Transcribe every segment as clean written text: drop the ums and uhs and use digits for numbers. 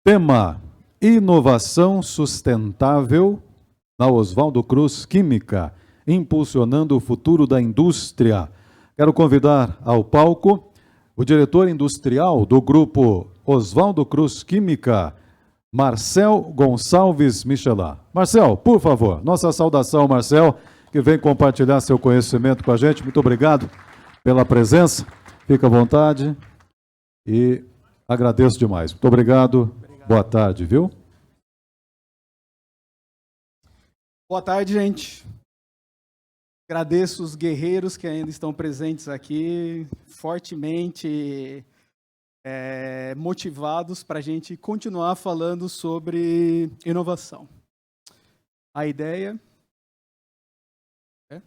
Tema: inovação sustentável na Oswaldo Cruz Química, impulsionando o futuro da indústria. Quero convidar ao palco o diretor industrial do grupo Oswaldo Cruz Química, Marcel Gonçalves Michelin. Marcel, por favor, nossa saudação, Marcel, que vem compartilhar seu conhecimento com a gente. Muito obrigado pela presença. Fica à vontade e agradeço demais. Muito obrigado. Boa tarde, viu? Boa tarde, gente. Agradeço os guerreiros que ainda estão presentes aqui, fortemente motivados para a gente continuar falando sobre inovação. A ideia é...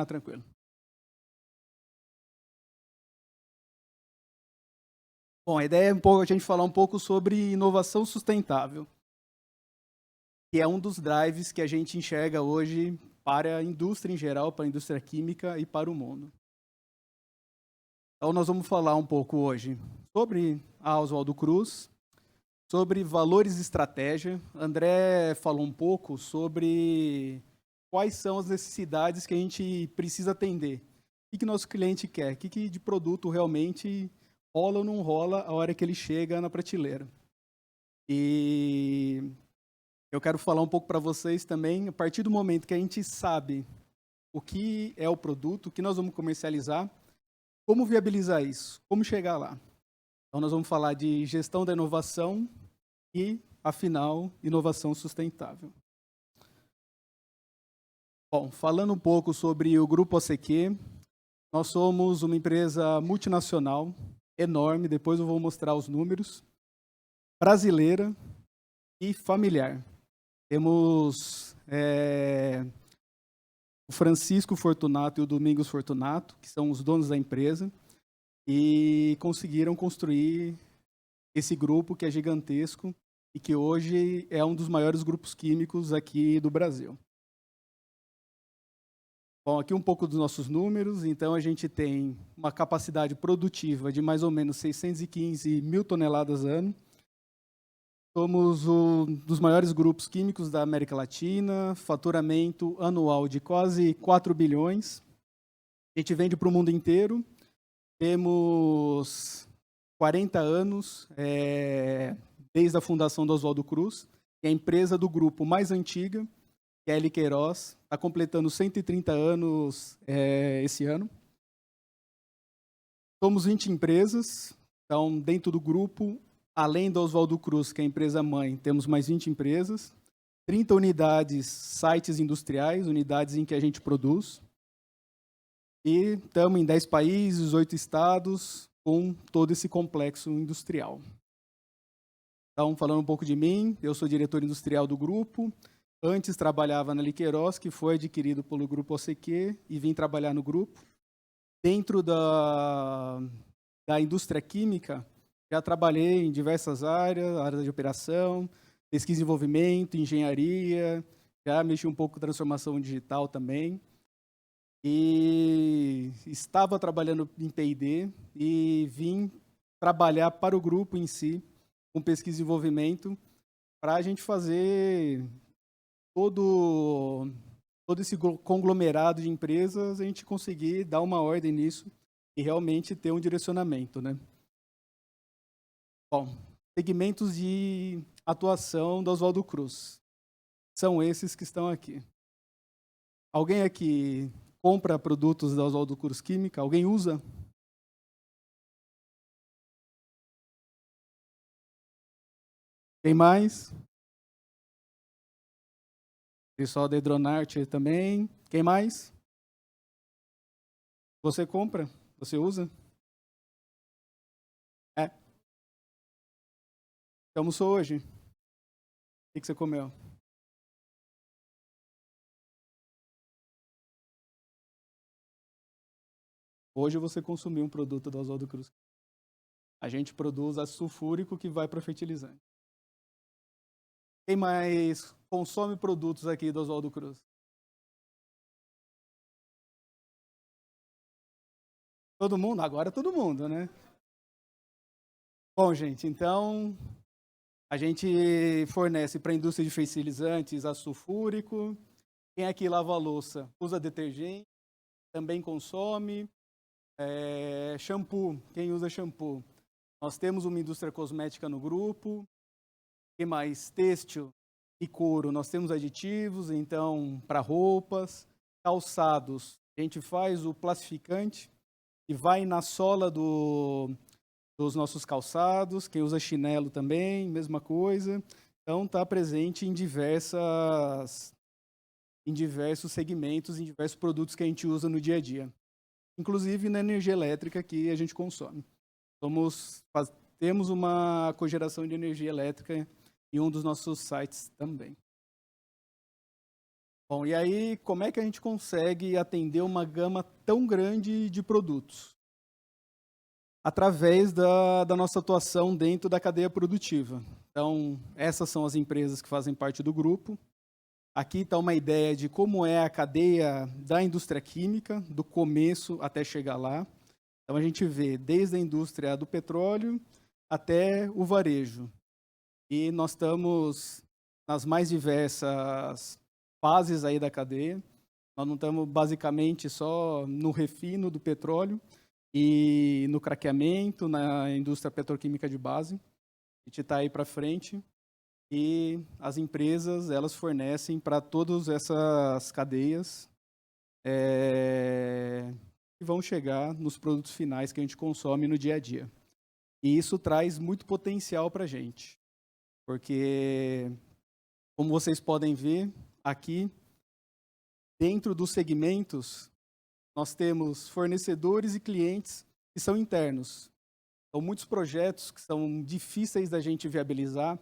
tranquilo. Bom, a ideia é a gente falar um pouco sobre inovação sustentável, que é um dos drives que a gente enxerga hoje para a indústria em geral, para a indústria química e para o mundo. Então, nós vamos falar um pouco hoje sobre a Oswaldo Cruz, sobre valores e estratégia. André falou um pouco sobre quais são as necessidades que a gente precisa atender. O que nosso cliente quer? O que de produto realmente rola ou não rola a hora que ele chega na prateleira. E eu quero falar um pouco para vocês também, a partir do momento que a gente sabe o que é o produto, o que nós vamos comercializar, como viabilizar isso, como chegar lá. Então, nós vamos falar de gestão da inovação e, afinal, inovação sustentável. Bom, falando um pouco sobre o Grupo OCQ, nós somos uma empresa multinacional, enorme, depois eu vou mostrar os números, brasileira e familiar. Temos o Francisco Fortunato e o Domingos Fortunato, que são os donos da empresa, e conseguiram construir esse grupo que é gigantesco e que hoje é um dos maiores grupos químicos aqui do Brasil. Bom, aqui um pouco dos nossos números. Então, a gente tem uma capacidade produtiva de mais ou menos 615 mil toneladas ano. Somos um dos maiores grupos químicos da América Latina, faturamento anual de quase 4 bilhões. A gente vende para o mundo inteiro. Temos 40 anos desde a fundação do Oswaldo Cruz, que é a empresa do grupo mais antiga, que é a L. Queiroz, está completando 130 anos esse ano. Somos 20 empresas, então dentro do grupo, além do Oswaldo Cruz, que é a empresa mãe, temos mais 20 empresas, 30 unidades, sites industriais, unidades em que a gente produz. E estamos em 10 países, 8 estados, com todo esse complexo industrial. Então, falando um pouco de mim, eu sou diretor industrial do grupo. Antes trabalhava na Liqueiroz, que foi adquirido pelo Grupo OCQ, e vim trabalhar no grupo. Dentro da indústria química, já trabalhei em diversas áreas, áreas de operação, pesquisa e desenvolvimento, engenharia, já mexi um pouco com transformação digital também. E estava trabalhando em P&D e vim trabalhar para o grupo em si, com pesquisa e desenvolvimento, para a gente fazer todo esse conglomerado de empresas, a gente conseguir dar uma ordem nisso e realmente ter um direcionamento, né? Bom, segmentos de atuação da Oswaldo Cruz. São esses que estão aqui. Alguém aqui compra produtos da Oswaldo Cruz Química? Alguém usa? Tem mais? Pessoal da Hidronarte também. Quem mais? Você compra? Você usa? Você almoçou hoje? O que você comeu? Hoje você consumiu um produto da Oswaldo Cruz. A gente produz ácido sulfúrico que vai para fertilizante. Quem mais consome produtos aqui do Oswaldo Cruz? Todo mundo? Agora todo mundo, né? Bom, gente, então a gente fornece para a indústria de fertilizantes ácido sulfúrico. Quem aqui lava a louça usa detergente, também consome. Shampoo, quem usa shampoo? Nós temos uma indústria cosmética no grupo. Que mais? Têxtil e couro, nós temos aditivos, então, para roupas. Calçados, a gente faz o plastificante que vai na sola dos nossos calçados. Quem usa chinelo também, mesma coisa. Então, está presente em diversos segmentos, em diversos produtos que a gente usa no dia a dia. Inclusive na energia elétrica que a gente consome. Temos uma cogeração de energia elétrica em um dos nossos sites também. Bom, e aí, como é que a gente consegue atender uma gama tão grande de produtos? Através da nossa atuação dentro da cadeia produtiva. Então, essas são as empresas que fazem parte do grupo. Aqui está uma ideia de como é a cadeia da indústria química, do começo até chegar lá. Então, a gente vê desde a indústria do petróleo até o varejo. E nós estamos nas mais diversas fases aí da cadeia. Nós não estamos basicamente só no refino do petróleo e no craqueamento, na indústria petroquímica de base. A gente está aí para frente. E as empresas, elas fornecem para todas essas cadeias que vão chegar nos produtos finais que a gente consome no dia a dia. E isso traz muito potencial para a gente, porque, como vocês podem ver aqui, dentro dos segmentos, nós temos fornecedores e clientes que são internos. Então, muitos projetos que são difíceis da gente viabilizar,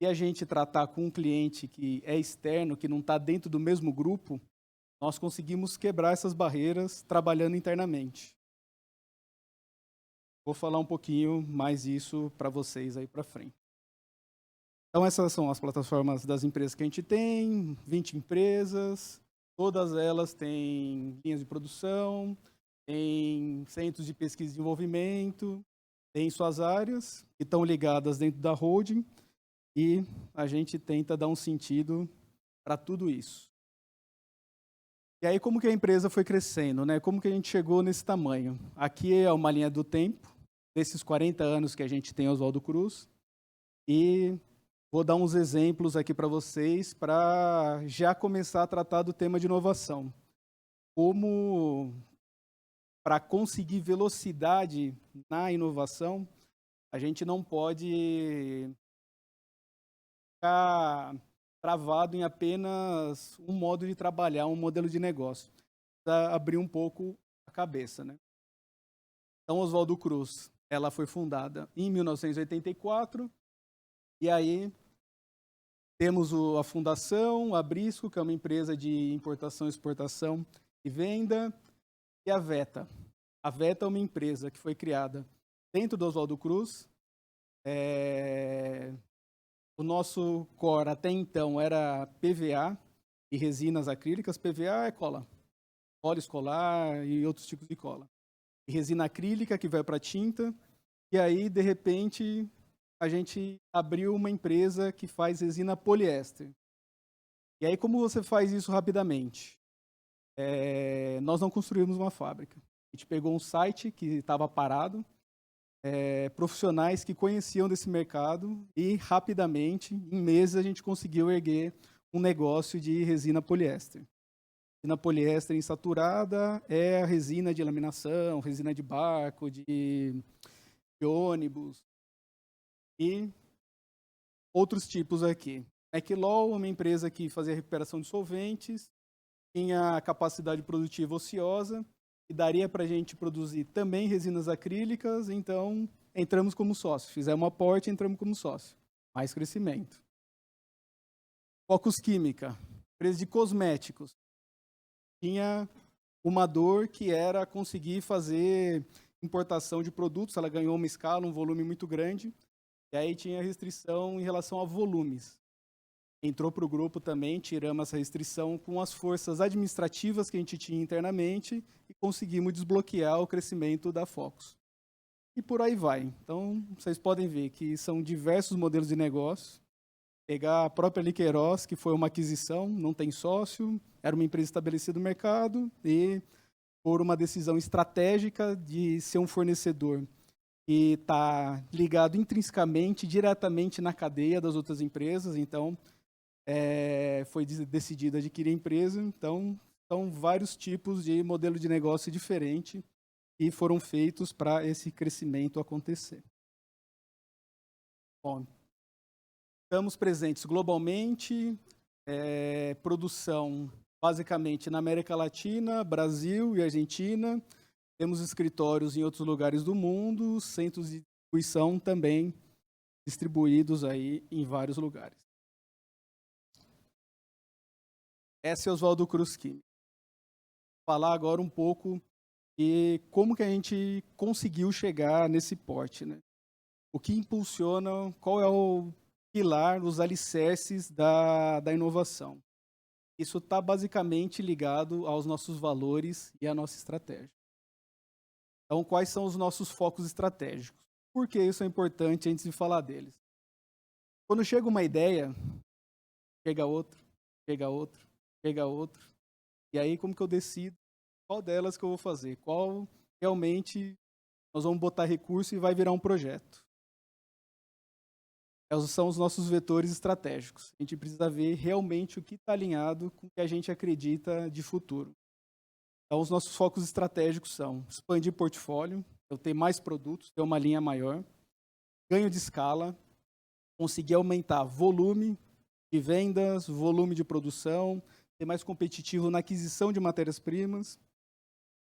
e a gente tratar com um cliente que é externo, que não está dentro do mesmo grupo, nós conseguimos quebrar essas barreiras trabalhando internamente. Vou falar um pouquinho mais isso para vocês aí para frente. Então, essas são as plataformas das empresas que a gente tem, 20 empresas, todas elas têm linhas de produção, têm centros de pesquisa e desenvolvimento, têm suas áreas que estão ligadas dentro da holding, e a gente tenta dar um sentido para tudo isso. E aí, como que a empresa foi crescendo, né? Como que a gente chegou nesse tamanho? Aqui é uma linha do tempo, desses 40 anos que a gente tem Oswaldo Cruz, e vou dar uns exemplos aqui para vocês, para já começar a tratar do tema de inovação. Como, para conseguir velocidade na inovação, a gente não pode ficar travado em apenas um modo de trabalhar, um modelo de negócio. Precisa abrir um pouco a cabeça, né? Então, Oswaldo Cruz, ela foi fundada em 1984, e aí temos a fundação, a Brisco, que é uma empresa de importação, exportação e venda, e a Veta. A Veta é uma empresa que foi criada dentro do Oswaldo Cruz. O nosso core até então era PVA e resinas acrílicas. PVA é cola escolar e outros tipos de cola. E resina acrílica que vai para tinta. E aí, de repente, a gente abriu uma empresa que faz resina poliéster. E aí, como você faz isso rapidamente? Nós não construímos uma fábrica. A gente pegou um site que estava parado, profissionais que conheciam desse mercado, e rapidamente, em meses, a gente conseguiu erguer um negócio de resina poliéster. Resina poliéster insaturada é a resina de laminação, resina de barco, de ônibus e outros tipos aqui. Equilol, uma empresa que fazia recuperação de solventes, tinha capacidade produtiva ociosa e daria para a gente produzir também resinas acrílicas, então entramos como sócio. Fizemos um aporte e entramos como sócio. Mais crescimento. Focus Química, empresa de cosméticos. Tinha uma dor que era conseguir fazer importação de produtos, ela ganhou uma escala, um volume muito grande, E aí tinha restrição em relação a volumes. Entrou para o grupo também, tiramos essa restrição com as forças administrativas que a gente tinha internamente e conseguimos desbloquear o crescimento da Focus. E por aí vai. Então, vocês podem ver que são diversos modelos de negócio. Pegar a própria Liqueiroz, que foi uma aquisição, não tem sócio, era uma empresa estabelecida no mercado e por uma decisão estratégica de ser um fornecedor que está ligado intrinsecamente, diretamente na cadeia das outras empresas. Então, foi decidido adquirir a empresa. Então, são vários tipos de modelo de negócio diferente que foram feitos para esse crescimento acontecer. Bom, estamos presentes globalmente, produção basicamente na América Latina, Brasil e Argentina. Temos escritórios em outros lugares do mundo, centros de distribuição também distribuídos aí em vários lugares. Essa é Oswaldo Cruz Química. Vou falar agora um pouco de como que a gente conseguiu chegar nesse porte, né? O que impulsiona, qual é o pilar, os alicerces da inovação. Isso está basicamente ligado aos nossos valores e à nossa estratégia. Então, quais são os nossos focos estratégicos? Por que isso é importante antes de falar deles? Quando chega uma ideia, chega outra, chega outra, chega outra. E aí, como que eu decido qual delas que eu vou fazer? Qual realmente nós vamos botar recurso e vai virar um projeto? Esses são os nossos vetores estratégicos. A gente precisa ver realmente o que está alinhado com o que a gente acredita de futuro. Então, os nossos focos estratégicos são expandir portfólio, eu ter mais produtos, ter uma linha maior, ganho de escala, conseguir aumentar volume de vendas, volume de produção, ser mais competitivo na aquisição de matérias-primas,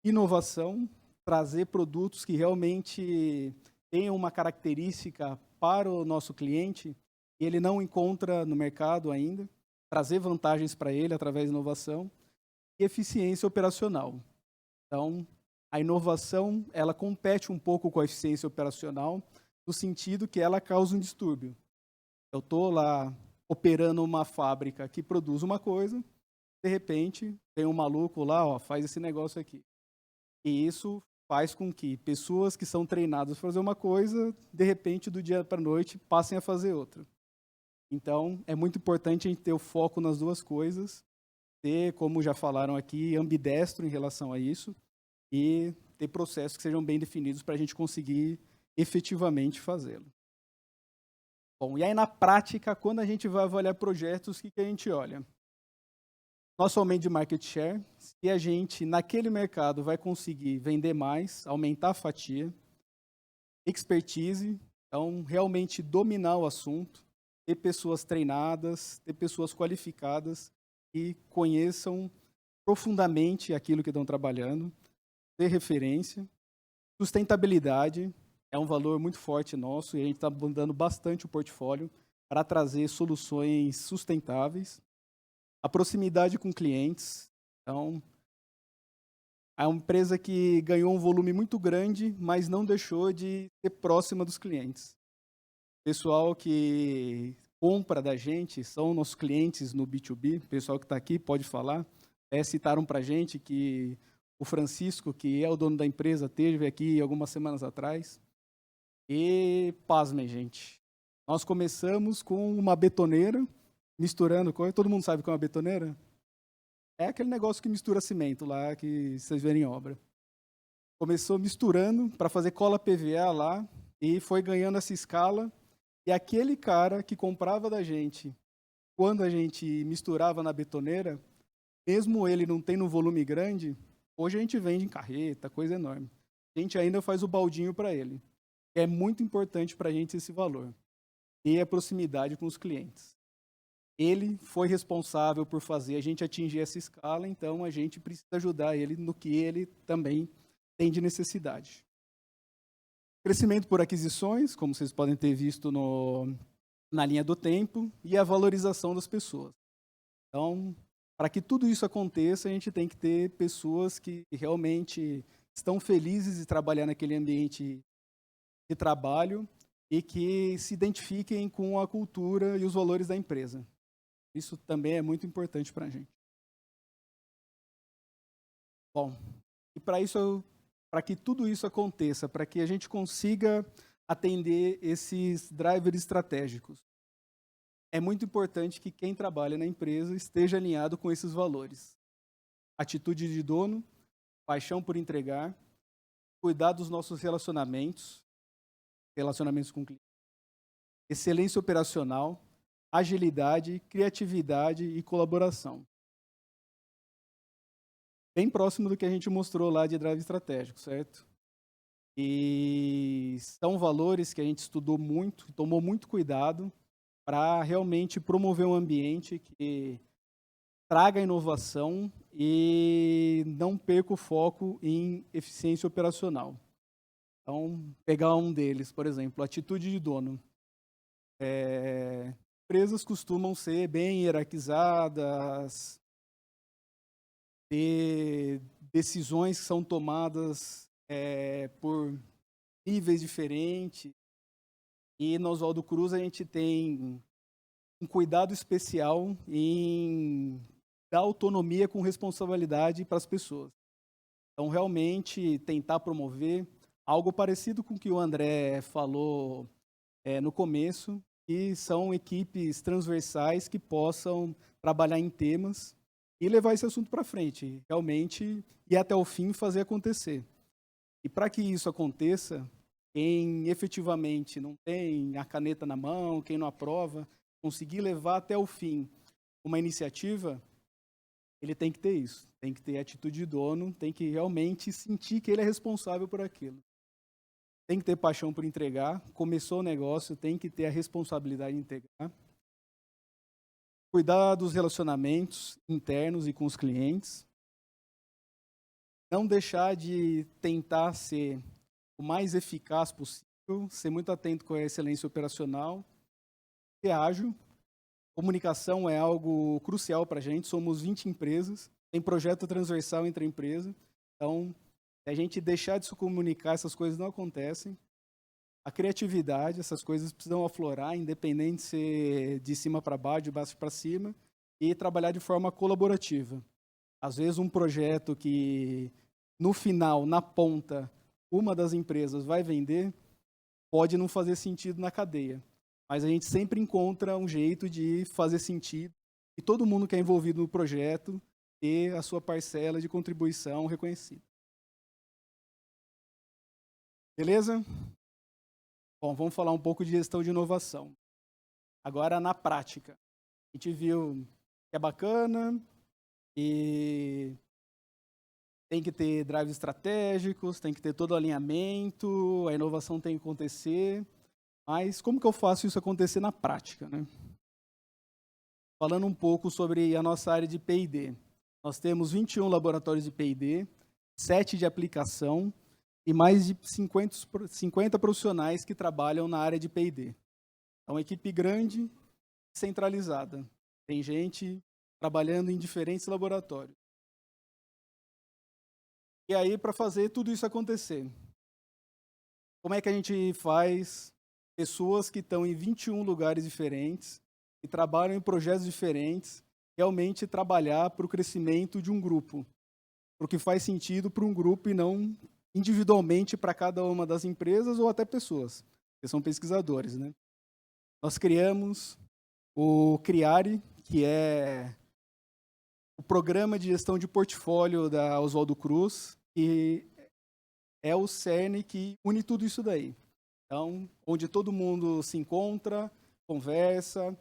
inovação, trazer produtos que realmente tenham uma característica para o nosso cliente e ele não encontra no mercado ainda, trazer vantagens para ele através de inovação e eficiência operacional. Então, a inovação, ela compete um pouco com a eficiência operacional, no sentido que ela causa um distúrbio. Eu estou lá operando uma fábrica que produz uma coisa, de repente, tem um maluco lá, ó, faz esse negócio aqui. E isso faz com que pessoas que são treinadas para fazer uma coisa, de repente, do dia para a noite, passem a fazer outra. Então, é muito importante a gente ter o foco nas duas coisas, ter, como já falaram aqui, ambidestro em relação a isso, e ter processos que sejam bem definidos para a gente conseguir efetivamente fazê-lo. Bom, e aí na prática, quando a gente vai avaliar projetos, o que a gente olha? Nosso aumento de market share, se a gente, naquele mercado, vai conseguir vender mais, aumentar a fatia, expertise, então realmente dominar o assunto, ter pessoas treinadas, ter pessoas qualificadas que conheçam profundamente aquilo que estão trabalhando, ter referência, sustentabilidade, é um valor muito forte nosso e a gente está mudando bastante o portfólio para trazer soluções sustentáveis. A proximidade com clientes. Então, é uma empresa que ganhou um volume muito grande, mas não deixou de ser próxima dos clientes. O pessoal que compra da gente são nossos clientes no B2B. O pessoal que está aqui pode falar. Citaram para a gente que o Francisco, que é o dono da empresa, esteve aqui algumas semanas atrás. E, pasmem, gente, nós começamos com uma betoneira, misturando coisa. Todo mundo sabe o que é uma betoneira? É aquele negócio que mistura cimento lá, que vocês verem em obra. Começou misturando para fazer cola PVA lá, e foi ganhando essa escala. E aquele cara que comprava da gente, quando a gente misturava na betoneira, mesmo ele não tendo um volume grande, hoje a gente vende em carreta, coisa enorme. A gente ainda faz o baldinho para ele. É muito importante para a gente esse valor. E a proximidade com os clientes. Ele foi responsável por fazer a gente atingir essa escala, então a gente precisa ajudar ele no que ele também tem de necessidade. Crescimento por aquisições, como vocês podem ter visto na linha do tempo, e a valorização das pessoas. Então, para que tudo isso aconteça, a gente tem que ter pessoas que realmente estão felizes de trabalhar naquele ambiente de trabalho e que se identifiquem com a cultura e os valores da empresa. Isso também é muito importante para a gente. Bom, e para que tudo isso aconteça, para que a gente consiga atender esses drivers estratégicos, é muito importante que quem trabalha na empresa esteja alinhado com esses valores. Atitude de dono, paixão por entregar, cuidar dos nossos relacionamentos com clientes, excelência operacional, agilidade, criatividade e colaboração. Bem próximo do que a gente mostrou lá de drive estratégico, certo? E são valores que a gente estudou muito, tomou muito cuidado para realmente promover um ambiente que traga inovação e não perca o foco em eficiência operacional. Então, pegar um deles, por exemplo, atitude de dono. Empresas costumam ser bem hierarquizadas, ter decisões que são tomadas por níveis diferentes. E no Oswaldo Cruz a gente tem um cuidado especial em dar autonomia com responsabilidade para as pessoas. Então, realmente, tentar promover algo parecido com o que o André falou no começo, que são equipes transversais que possam trabalhar em temas e levar esse assunto para frente, realmente ir até o fim e fazer acontecer. E para que isso aconteça, quem efetivamente não tem a caneta na mão, quem não aprova, conseguir levar até o fim uma iniciativa, ele tem que ter isso, tem que ter atitude de dono, tem que realmente sentir que ele é responsável por aquilo. Tem que ter paixão por entregar, começou o negócio, tem que ter a responsabilidade de entregar. Cuidar dos relacionamentos internos e com os clientes. Não deixar de tentar ser o mais eficaz possível, ser muito atento com a excelência operacional, ser ágil. Comunicação é algo crucial para a gente, somos 20 empresas, tem projeto transversal entre a empresa, então, se a gente deixar de se comunicar, essas coisas não acontecem. A criatividade, essas coisas precisam aflorar, independente de ser de cima para baixo, de baixo para cima, e trabalhar de forma colaborativa. Às vezes, um projeto que, no final, na ponta, uma das empresas vai vender, pode não fazer sentido na cadeia. Mas a gente sempre encontra um jeito de fazer sentido e todo mundo que é envolvido no projeto ter a sua parcela de contribuição reconhecida. Beleza? Bom, vamos falar um pouco de gestão de inovação. Agora, na prática. A gente viu que é bacana e tem que ter drives estratégicos, tem que ter todo o alinhamento, a inovação tem que acontecer. Mas como que eu faço isso acontecer na prática, né? Falando um pouco sobre a nossa área de P&D. Nós temos 21 laboratórios de P&D, 7 de aplicação e mais de 50 profissionais que trabalham na área de P&D. É uma equipe grande, centralizada. Tem gente trabalhando em diferentes laboratórios. E aí, para fazer tudo isso acontecer, como é que a gente faz? Pessoas que estão em 21 lugares diferentes, que trabalham em projetos diferentes, realmente trabalhar para o crescimento de um grupo, para o que faz sentido para um grupo e não individualmente para cada uma das empresas ou até pessoas, que são pesquisadores, né? Nós criamos o CRIARE, que é o Programa de Gestão de Portfólio da Oswaldo Cruz, que é o cerne que une tudo isso daí. Então, onde todo mundo se encontra, conversa,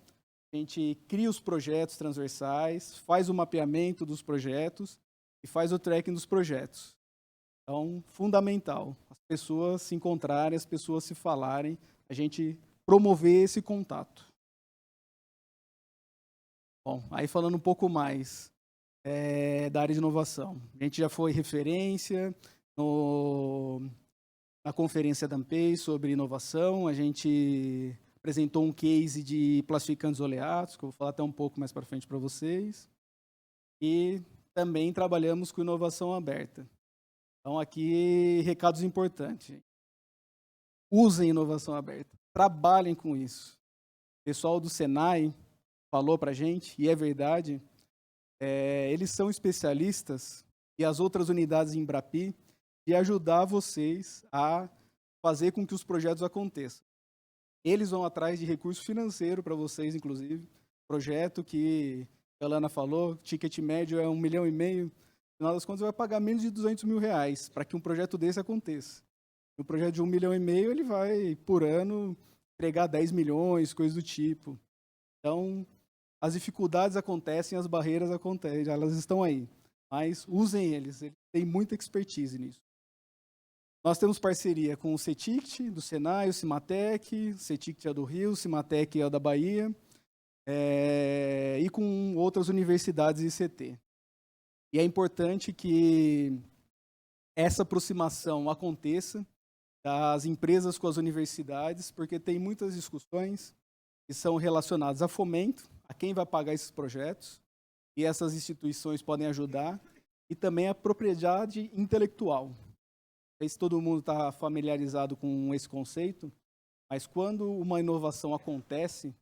a gente cria os projetos transversais, faz o mapeamento dos projetos e faz o tracking dos projetos. Então, fundamental, as pessoas se encontrarem, as pessoas se falarem, a gente promover esse contato. Bom, aí falando um pouco mais da área de inovação. A gente já foi referência na conferência da ANPEI sobre inovação, a gente apresentou um case de plastificantes oleados, que eu vou falar até um pouco mais para frente para vocês. E também trabalhamos com inovação aberta. Então, aqui, recados importantes. Usem inovação aberta. trabalhem com isso. O pessoal do Senai falou para a gente, e é verdade, eles são especialistas, e as outras unidades em Embrapi, de ajudar vocês a fazer com que os projetos aconteçam. Eles vão atrás de recurso financeiro para vocês, inclusive. Projeto que a Alana falou, ticket médio é 1,5 milhão. No final das contas, vai pagar menos de R$200 mil para que um projeto desse aconteça. Um projeto de 1,5 milhão, ele vai, por ano, entregar 10 milhões, coisa do tipo. Então, as dificuldades acontecem, as barreiras acontecem, elas estão aí. Mas usem eles têm muita expertise nisso. Nós temos parceria com o CETICT, do Senai, o Cimatec, o CETICT é do Rio, o Cimatec é da Bahia, e com outras universidades e ICT. E é importante que essa aproximação aconteça das empresas com as universidades, porque tem muitas discussões que são relacionadas a fomento, a quem vai pagar esses projetos, e essas instituições podem ajudar, e também a propriedade intelectual. Não sei se todo mundo está familiarizado com esse conceito, mas quando uma inovação acontece,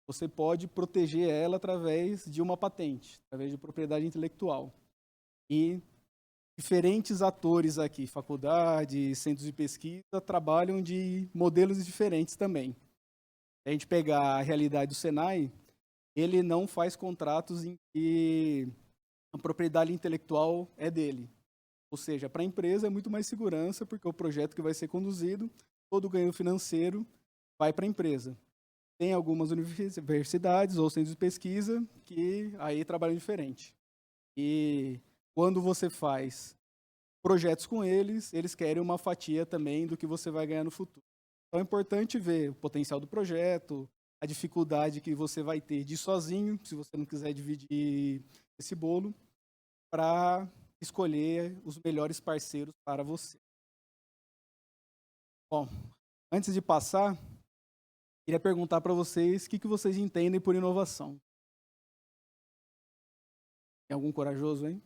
você pode proteger ela através de uma patente, através de propriedade intelectual. E diferentes atores aqui, faculdades, centros de pesquisa, trabalham de modelos diferentes também. Se a gente pegar a realidade do Senai, ele não faz contratos em que a propriedade intelectual é dele. Ou seja, para a empresa é muito mais segurança, porque o projeto que vai ser conduzido, todo o ganho financeiro vai para a empresa. Tem algumas universidades ou centros de pesquisa que aí trabalham diferente. E quando você faz projetos com eles, eles querem uma fatia também do que você vai ganhar no futuro. Então é importante ver o potencial do projeto, a dificuldade que você vai ter de ir sozinho, se você não quiser dividir esse bolo, para escolher os melhores parceiros para você. Bom, antes de passar, queria perguntar para vocês o que vocês entendem por inovação. Tem algum corajoso aí?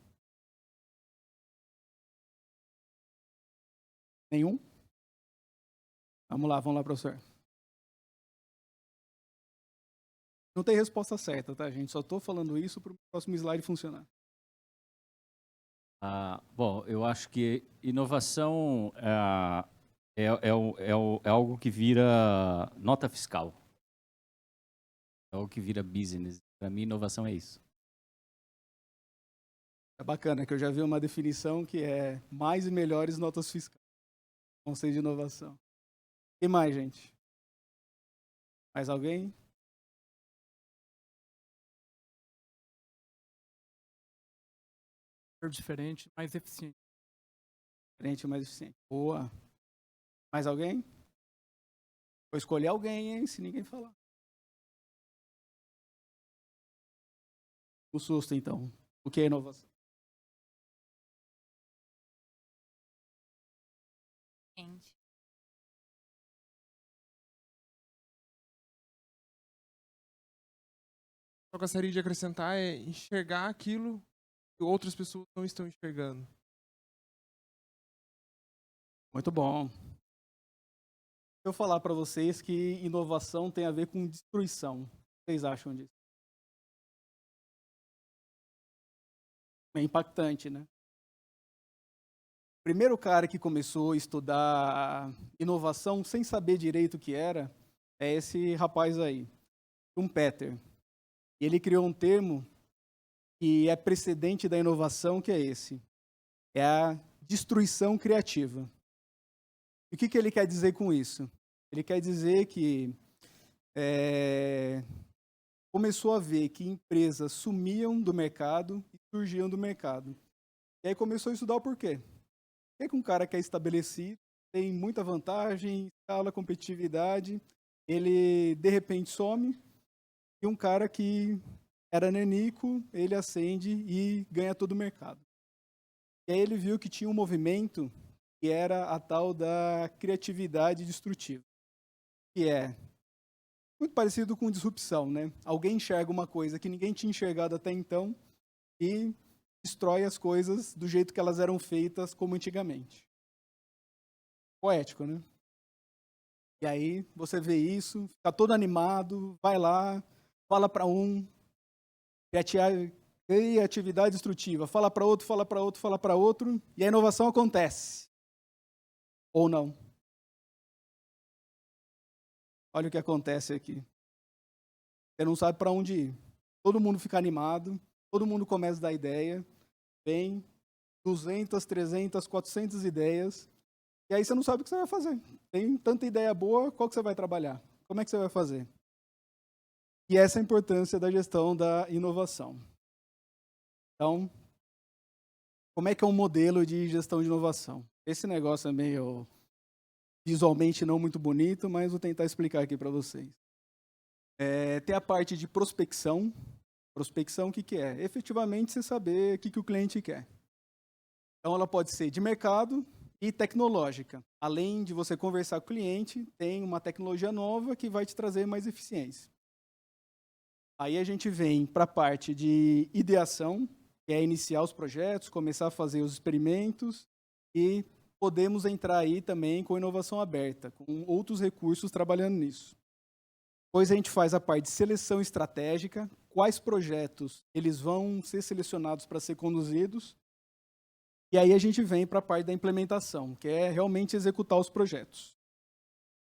Nenhum? Vamos lá, professor. Não tem resposta certa, tá, gente? Só estou falando isso para o próximo slide funcionar. Bom, eu acho que inovação é algo que vira nota fiscal. É algo que vira business. Para mim, inovação é isso. É bacana, que eu já vi uma definição que é mais e melhores notas fiscais. Conceito de inovação. E mais, gente? Mais alguém? Diferente, mais eficiente. Diferente, mais eficiente. Boa. Mais alguém? Vou escolher alguém, hein, se ninguém falar. O susto, então. O que é inovação? Só gostaria de acrescentar é enxergar aquilo que outras pessoas não estão enxergando. Muito bom. Eu falar para vocês que inovação tem a ver com destruição. O que vocês acham disso? É impactante, né? O primeiro cara que começou a estudar inovação sem saber direito o que era é esse rapaz aí, Schumpeter. E ele criou um termo que é precedente da inovação, que é esse. É a destruição criativa. E o que ele quer dizer com isso? Ele quer dizer que começou a ver que empresas sumiam do mercado e surgiam do mercado. E aí começou a estudar o porquê. Por que um cara que é estabelecido, tem muita vantagem, escala, competitividade, ele de repente some, e um cara que era nanico, ele acende e ganha todo o mercado. E aí ele viu que tinha um movimento que era a tal da criatividade destrutiva, que é muito parecido com disrupção, né? Alguém enxerga uma coisa que ninguém tinha enxergado até então e destrói as coisas do jeito que elas eram feitas como antigamente. Poético, né? E aí você vê isso, fica todo animado, vai lá, fala para um, criatividade destrutiva, fala para outro, fala para outro, fala para outro, e a inovação acontece. Ou não. Olha o que acontece aqui. Você não sabe para onde ir. Todo mundo fica animado, todo mundo começa a dar ideia, vem 200, 300, 400 ideias, e aí você não sabe o que você vai fazer. Tem tanta ideia boa, qual que você vai trabalhar? Como é que você vai fazer? E essa é a importância da gestão da inovação. Então, como é que é um modelo de gestão de inovação? Esse negócio é meio visualmente não muito bonito, mas vou tentar explicar aqui para vocês. Tem a parte de prospecção. Prospecção, o que é? Efetivamente, você saber o que o cliente quer. Então, ela pode ser de mercado e tecnológica. Além de você conversar com o cliente, tem uma tecnologia nova que vai te trazer mais eficiência. Aí a gente vem para a parte de ideação, que é iniciar os projetos, começar a fazer os experimentos, e podemos entrar aí também com inovação aberta, com outros recursos trabalhando nisso. Depois a gente faz a parte de seleção estratégica, quais projetos eles vão ser selecionados para ser conduzidos, e aí a gente vem para a parte da implementação, que é realmente executar os projetos.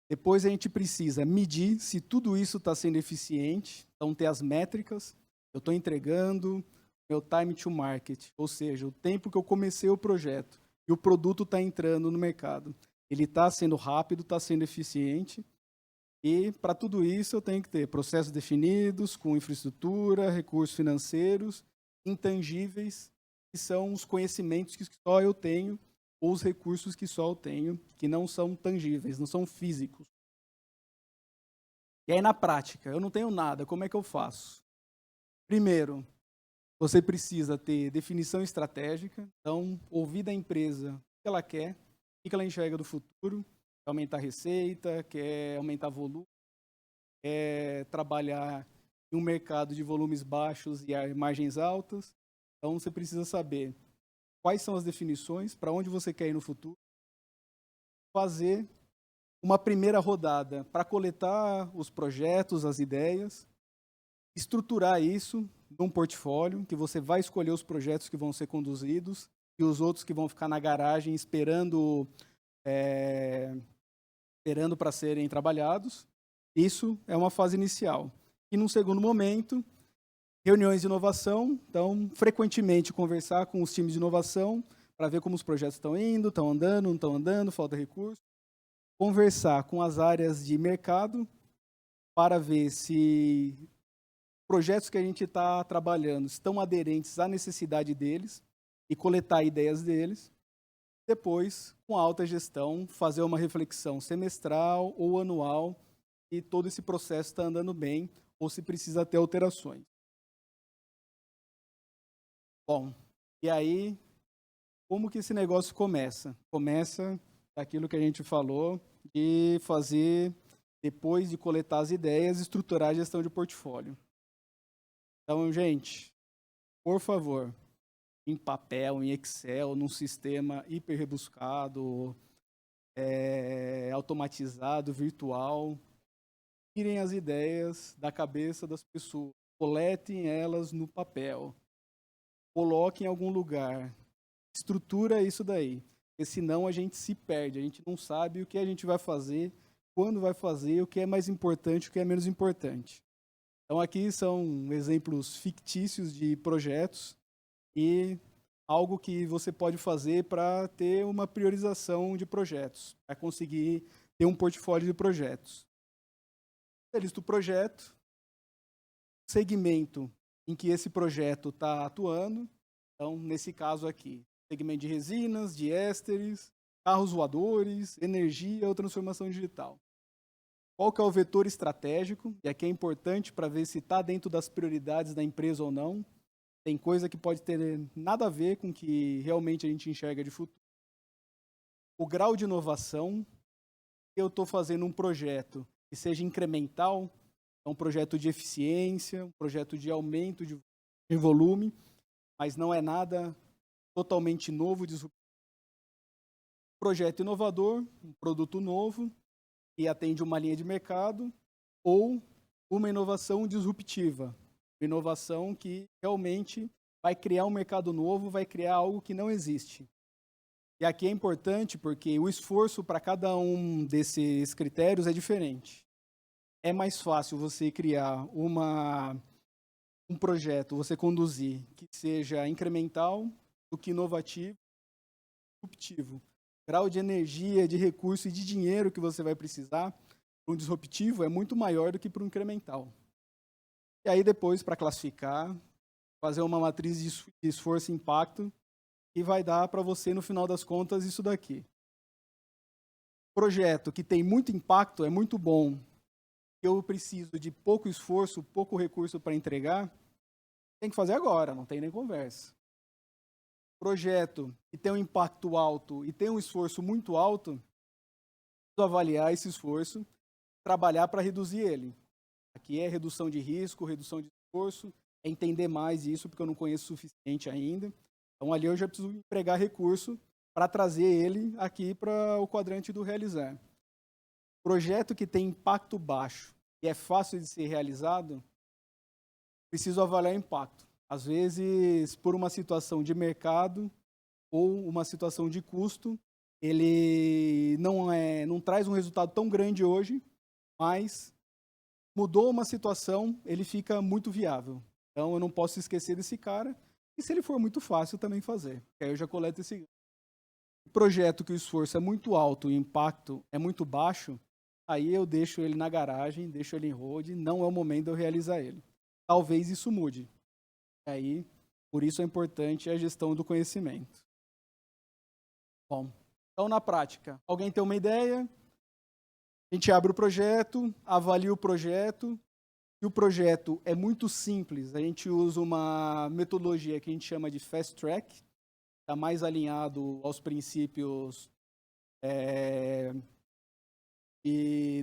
Depois a gente precisa medir se tudo isso está sendo eficiente, então ter as métricas, eu estou entregando meu time to market, ou seja, o tempo que eu comecei o projeto e o produto está entrando no mercado. Ele está sendo rápido, está sendo eficiente, e para tudo isso eu tenho que ter processos definidos, com infraestrutura, recursos financeiros, intangíveis, que são os conhecimentos que só eu tenho, ou os recursos que só eu tenho, que não são tangíveis, não são físicos. E aí, na prática, eu não tenho nada, como é que eu faço? Primeiro, você precisa ter definição estratégica, então, ouvir da empresa o que ela quer, o que ela enxerga do futuro, quer aumentar a receita, quer aumentar volume, quer trabalhar em um mercado de volumes baixos e margens altas. Então, você precisa saber quais são as definições, para onde você quer ir no futuro, fazer uma primeira rodada para coletar os projetos, as ideias, estruturar isso num portfólio, que você vai escolher os projetos que vão ser conduzidos e os outros que vão ficar na garagem esperando para serem trabalhados. Isso é uma fase inicial. E num segundo momento, reuniões de inovação, então, frequentemente conversar com os times de inovação para ver como os projetos estão indo, estão andando, não estão andando, falta recurso. Conversar com as áreas de mercado para ver se projetos que a gente está trabalhando estão aderentes à necessidade deles e coletar ideias deles. Depois, com a alta gestão, fazer uma reflexão semestral ou anual e todo esse processo está andando bem ou se precisa ter alterações. Bom, e aí, como que esse negócio começa? Começa daquilo que a gente falou, de fazer, depois de coletar as ideias, estruturar a gestão de portfólio. Então, gente, por favor, em papel, em Excel, num sistema hiper rebuscado, automatizado, virtual, tirem as ideias da cabeça das pessoas, coletem elas no papel, coloquem em algum lugar, estrutura isso daí, porque senão a gente se perde, a gente não sabe o que a gente vai fazer, quando vai fazer, o que é mais importante, o que é menos importante. Então aqui são exemplos fictícios de projetos e algo que você pode fazer para ter uma priorização de projetos, para conseguir ter um portfólio de projetos. Você lista o projeto, segmento em que esse projeto está atuando, então nesse caso aqui, segmento de resinas, de ésteres, carros voadores, energia ou transformação digital. Qual que é o vetor estratégico? E aqui é importante para ver se está dentro das prioridades da empresa ou não. Tem coisa que pode ter nada a ver com o que realmente a gente enxerga de futuro. O grau de inovação, eu estou fazendo um projeto que seja incremental, é um projeto de eficiência, um projeto de aumento de volume, mas não é nada totalmente novo, disruptivo. Projeto inovador, um produto novo, que atende uma linha de mercado, ou uma inovação disruptiva, uma inovação que realmente vai criar um mercado novo, vai criar algo que não existe. E aqui é importante porque o esforço para cada um desses critérios é diferente. É mais fácil você criar um projeto, você conduzir, que seja incremental do que inovativo, disruptivo. O grau de energia, de recurso e de dinheiro que você vai precisar para um disruptivo é muito maior do que para um incremental. E aí depois, para classificar, fazer uma matriz de esforço e impacto, e vai dar para você, no final das contas, isso daqui. Projeto que tem muito impacto é muito bom. Eu preciso de pouco esforço, pouco recurso para entregar, tem que fazer agora, não tem nem conversa. Projeto que tem um impacto alto e tem um esforço muito alto, preciso avaliar esse esforço, trabalhar para reduzir ele. Aqui é redução de risco, redução de esforço, é entender mais isso, porque eu não conheço o suficiente ainda. Então, ali eu já preciso empregar recurso para trazer ele aqui para o quadrante do realizar. Projeto que tem impacto baixo e é fácil de ser realizado, preciso avaliar o impacto. Às vezes, por uma situação de mercado ou uma situação de custo, ele não traz um resultado tão grande hoje, mas mudou uma situação, ele fica muito viável. Então, eu não posso esquecer desse cara. E se ele for muito fácil, também fazer. Aí eu já coleto esse projeto que o esforço é muito alto e o impacto é muito baixo, aí eu deixo ele na garagem, deixo ele em hold, não é o momento de eu realizar ele. Talvez isso mude. Aí, por isso é importante a gestão do conhecimento. Bom, então na prática, alguém tem uma ideia, a gente abre o projeto, avalia o projeto. Se o projeto é muito simples, a gente usa uma metodologia que a gente chama de Fast Track, está mais alinhado aos princípios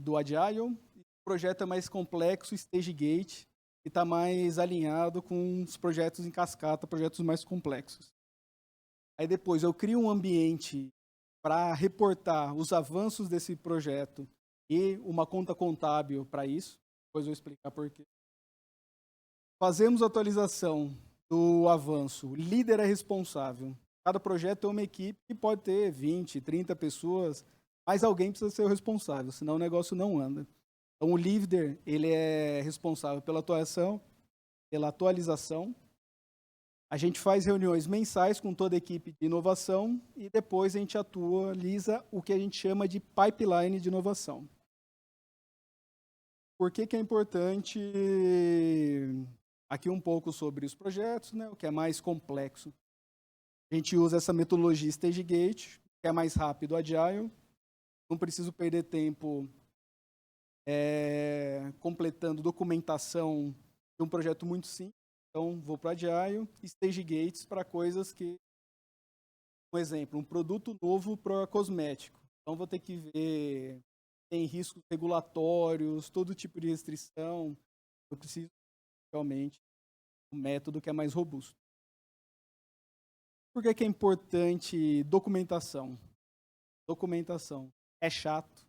do Agile. O projeto é mais complexo, Stage Gate, e está mais alinhado com os projetos em cascata, projetos mais complexos. Aí depois eu crio um ambiente para reportar os avanços desse projeto e uma conta contábil para isso. Depois eu vou explicar por quê. Fazemos a atualização do avanço. O líder é responsável. Cada projeto é uma equipe que pode ter 20, 30 pessoas, mas alguém precisa ser o responsável, senão o negócio não anda. Então, o líder, ele é responsável pela atualização. A gente faz reuniões mensais com toda a equipe de inovação e depois a gente atualiza o que a gente chama de pipeline de inovação. Por que é importante? Aqui um pouco sobre os projetos, né, o que é mais complexo. A gente usa essa metodologia Stage Gate, que é mais rápido, Agile. Não preciso perder tempo completando documentação de um projeto muito simples. Então, vou para o Agile, Stage Gates para coisas que... Um exemplo, um produto novo para cosmético. Então, vou ter que ver... Tem riscos regulatórios, todo tipo de restrição. Eu preciso realmente um método que é mais robusto. Por que é importante documentação? Documentação é chato,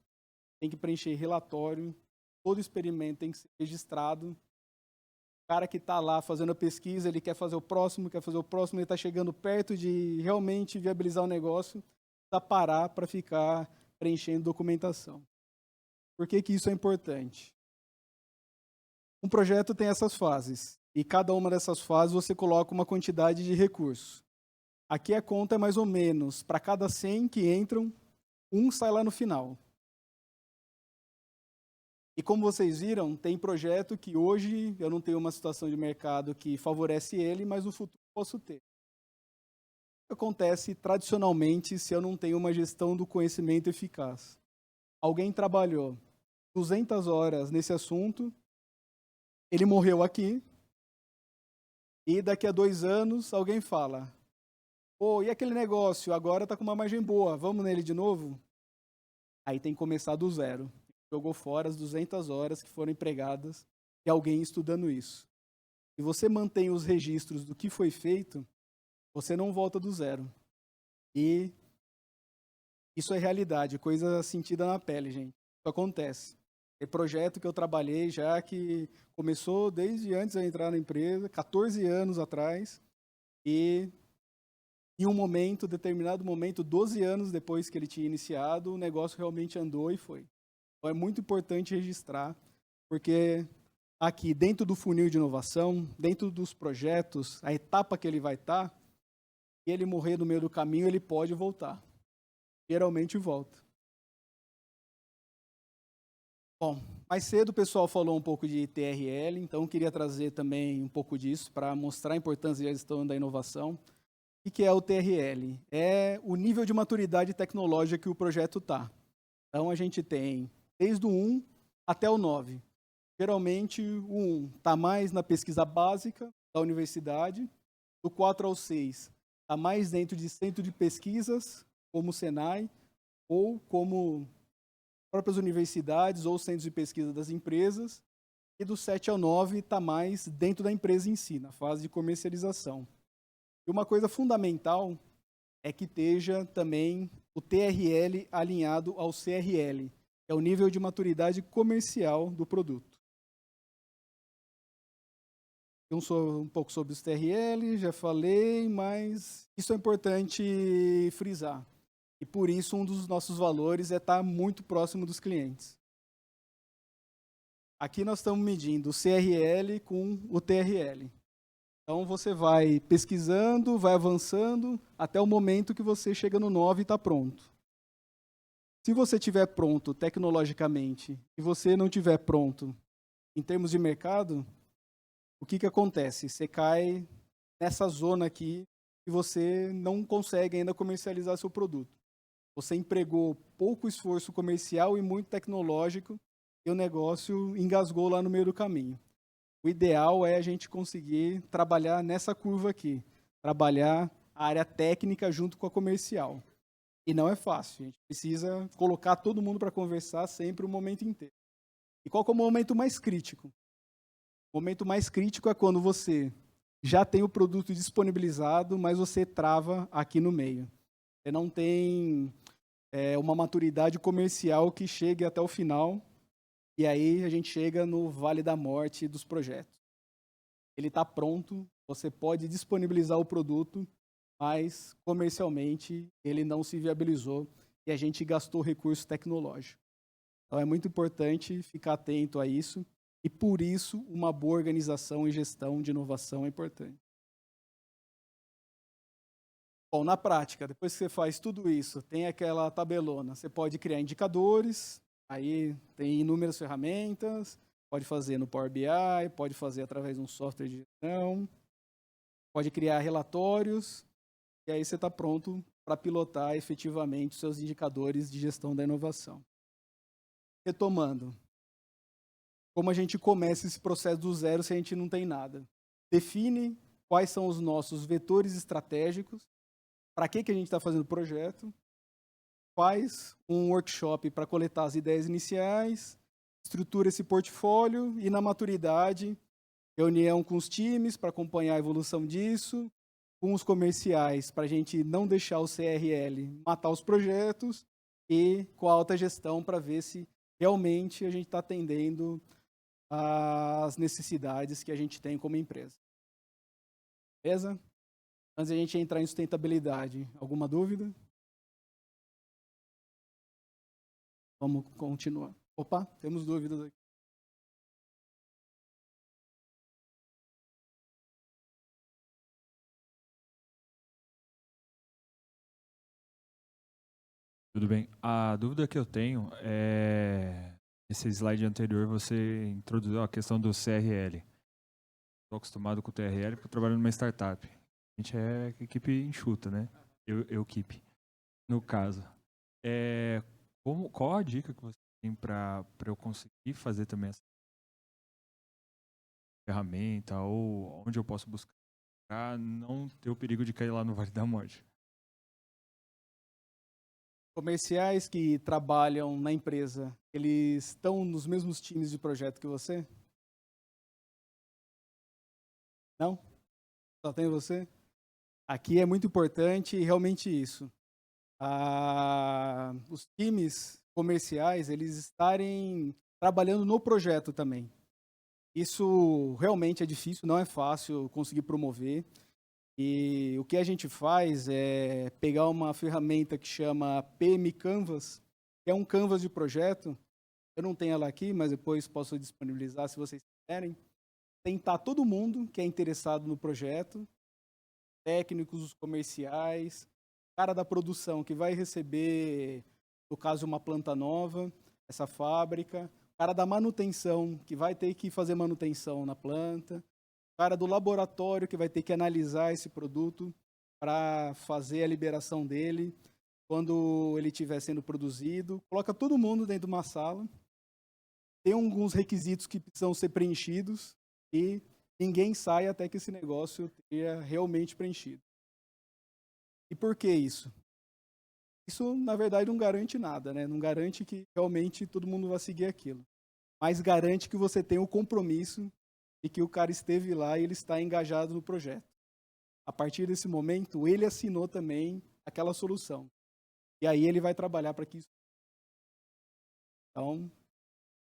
tem que preencher relatório, todo experimento tem que ser registrado. O cara que está lá fazendo a pesquisa, ele quer fazer o próximo, ele está chegando perto de realmente viabilizar o negócio, precisa parar para ficar preenchendo documentação. Por que isso é importante? Um projeto tem essas fases, e cada uma dessas fases você coloca uma quantidade de recursos. Aqui a conta é mais ou menos, para cada 100 que entram, um sai lá no final. E como vocês viram, tem projeto que hoje eu não tenho uma situação de mercado que favorece ele, mas no futuro posso ter. O que acontece tradicionalmente se eu não tenho uma gestão do conhecimento eficaz? Alguém trabalhou 200 horas nesse assunto, ele morreu aqui, e daqui a 2 anos alguém fala, pô, e aquele negócio, agora está com uma margem boa, vamos nele de novo? Aí tem que começar do zero. Jogou fora as 200 horas que foram empregadas de alguém estudando isso. Se você mantém os registros do que foi feito, você não volta do zero. E isso é realidade, coisa sentida na pele, gente. Isso acontece. É projeto que eu trabalhei já que começou desde antes de eu entrar na empresa, 14 anos atrás, e em um momento, determinado momento, 12 anos depois que ele tinha iniciado, o negócio realmente andou e foi. Então é muito importante registrar, porque aqui dentro do funil de inovação, dentro dos projetos, a etapa que ele vai estar, e ele morrer no meio do caminho, ele pode voltar. Geralmente volta. Bom, mais cedo o pessoal falou um pouco de TRL, então eu queria trazer também um pouco disso para mostrar a importância da gestão da inovação. O que é o TRL? É o nível de maturidade tecnológica que o projeto está. Então a gente tem desde o 1 até o 9. Geralmente o 1 está mais na pesquisa básica da universidade, do 4 ao 6 está mais dentro de centro de pesquisas, como o Senai, ou como próprias universidades ou centros de pesquisa das empresas, e do 7 ao 9 está mais dentro da empresa em si, na fase de comercialização. E uma coisa fundamental é que esteja também o TRL alinhado ao CRL, que é o nível de maturidade comercial do produto. Um pouco sobre os TRL, já falei, mas isso é importante frisar. E por isso um dos nossos valores é estar muito próximo dos clientes. Aqui nós estamos medindo o CRL com o TRL. Então você vai pesquisando, vai avançando, até o momento que você chega no 9 e está pronto. Se você estiver pronto tecnologicamente e você não estiver pronto em termos de mercado, o que acontece? Você cai nessa zona aqui e você não consegue ainda comercializar seu produto. Você empregou pouco esforço comercial e muito tecnológico e o negócio engasgou lá no meio do caminho. O ideal é a gente conseguir trabalhar nessa curva aqui, trabalhar a área técnica junto com a comercial. E não é fácil, a gente precisa colocar todo mundo para conversar sempre o momento inteiro. E qual que é o momento mais crítico? O momento mais crítico é quando você já tem o produto disponibilizado, mas você trava aqui no meio. Você não tem uma maturidade comercial que chegue até o final, e aí a gente chega no vale da morte dos projetos. Ele está pronto, você pode disponibilizar o produto, mas comercialmente ele não se viabilizou e a gente gastou recurso tecnológico. Então é muito importante ficar atento a isso e por isso uma boa organização e gestão de inovação é importante. Bom, na prática, depois que você faz tudo isso, tem aquela tabelona, você pode criar indicadores, aí tem inúmeras ferramentas, pode fazer no Power BI, pode fazer através de um software de gestão, pode criar relatórios, e aí você está pronto para pilotar efetivamente os seus indicadores de gestão da inovação. Retomando, como a gente começa esse processo do zero se a gente não tem nada? Define quais são os nossos vetores estratégicos, para que a gente está fazendo o projeto, faz um workshop para coletar as ideias iniciais, estrutura esse portfólio e, na maturidade, reunião com os times para acompanhar a evolução disso, com os comerciais para a gente não deixar o CRL matar os projetos e com a alta gestão para ver se realmente a gente está atendendo às necessidades que a gente tem como empresa. Beleza? Antes de a gente entrar em sustentabilidade, alguma dúvida? Vamos continuar. Opa, temos dúvidas aqui. Tudo bem. A dúvida que eu tenho é... Nesse slide anterior você introduziu a questão do CRL. Estou acostumado com o TRL porque eu trabalho numa startup. A gente é equipe enxuta, né? Equipe, no caso. Qual a dica que você tem para eu conseguir fazer também essa ferramenta ou onde eu posso buscar para não ter o perigo de cair lá no Vale da Morte? Comerciais que trabalham na empresa, eles estão nos mesmos times de projeto que você? Não? Só tem você? Aqui é muito importante realmente isso. Os times comerciais eles estarem trabalhando no projeto também. Isso realmente é difícil, não é fácil conseguir promover. E o que a gente faz é pegar uma ferramenta que chama PM Canvas, que é um canvas de projeto. Eu não tenho ela aqui, mas depois posso disponibilizar se vocês quiserem. Tentar todo mundo que é interessado no projeto, técnicos, os comerciais, cara da produção que vai receber, no caso, uma planta nova, essa fábrica, cara da manutenção que vai ter que fazer manutenção na planta, cara do laboratório que vai ter que analisar esse produto para fazer a liberação dele quando ele estiver sendo produzido. Coloca todo mundo dentro de uma sala. Tem alguns requisitos que precisam ser preenchidos e ninguém sai até que esse negócio tenha realmente preenchido. E por que isso? Isso, na verdade, não garante nada, né? Não garante que realmente todo mundo vai seguir aquilo. Mas garante que você tem o compromisso de que o cara esteve lá e ele está engajado no projeto. A partir desse momento, ele assinou também aquela solução. E aí ele vai trabalhar para que isso. Então,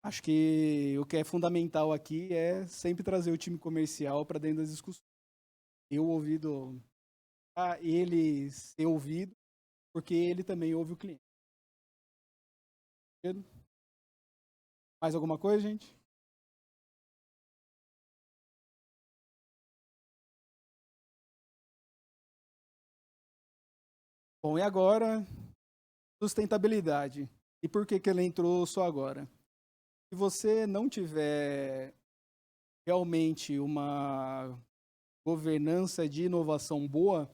acho que o que é fundamental aqui é sempre trazer o time comercial para dentro das discussões. Eu ouvido ele ser ouvido, porque ele também ouve o cliente. Mais alguma coisa, gente? Bom, e agora, sustentabilidade. E por que ele entrou só agora? Se você não tiver realmente uma governança de inovação boa,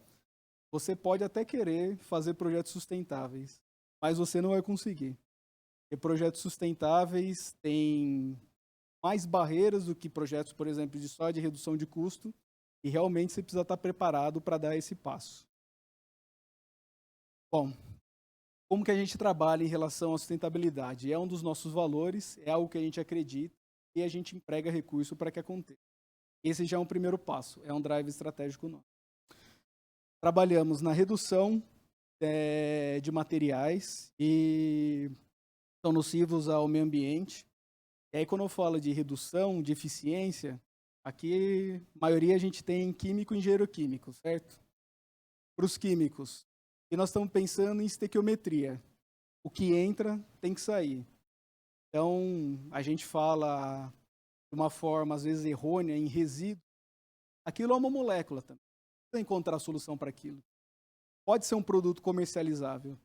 você pode até querer fazer projetos sustentáveis, mas você não vai conseguir. Porque projetos sustentáveis têm mais barreiras do que projetos, por exemplo, só de redução de custo, e realmente você precisa estar preparado para dar esse passo. Bom, como que a gente trabalha em relação à sustentabilidade? É um dos nossos valores, é algo que a gente acredita e a gente emprega recurso para que aconteça. Esse já é um primeiro passo, é um drive estratégico nosso. Trabalhamos na redução de materiais e são nocivos ao meio ambiente. E aí, quando eu falo de redução, de eficiência, aqui, a maioria a gente tem químico e engenheiro químico, certo? Para os químicos, e nós estamos pensando em estequiometria. O que entra tem que sair. Então, a gente fala de uma forma, às vezes, errônea, em resíduo. Aquilo é uma molécula também. Precisa encontrar solução para aquilo. Pode ser um produto comercializável.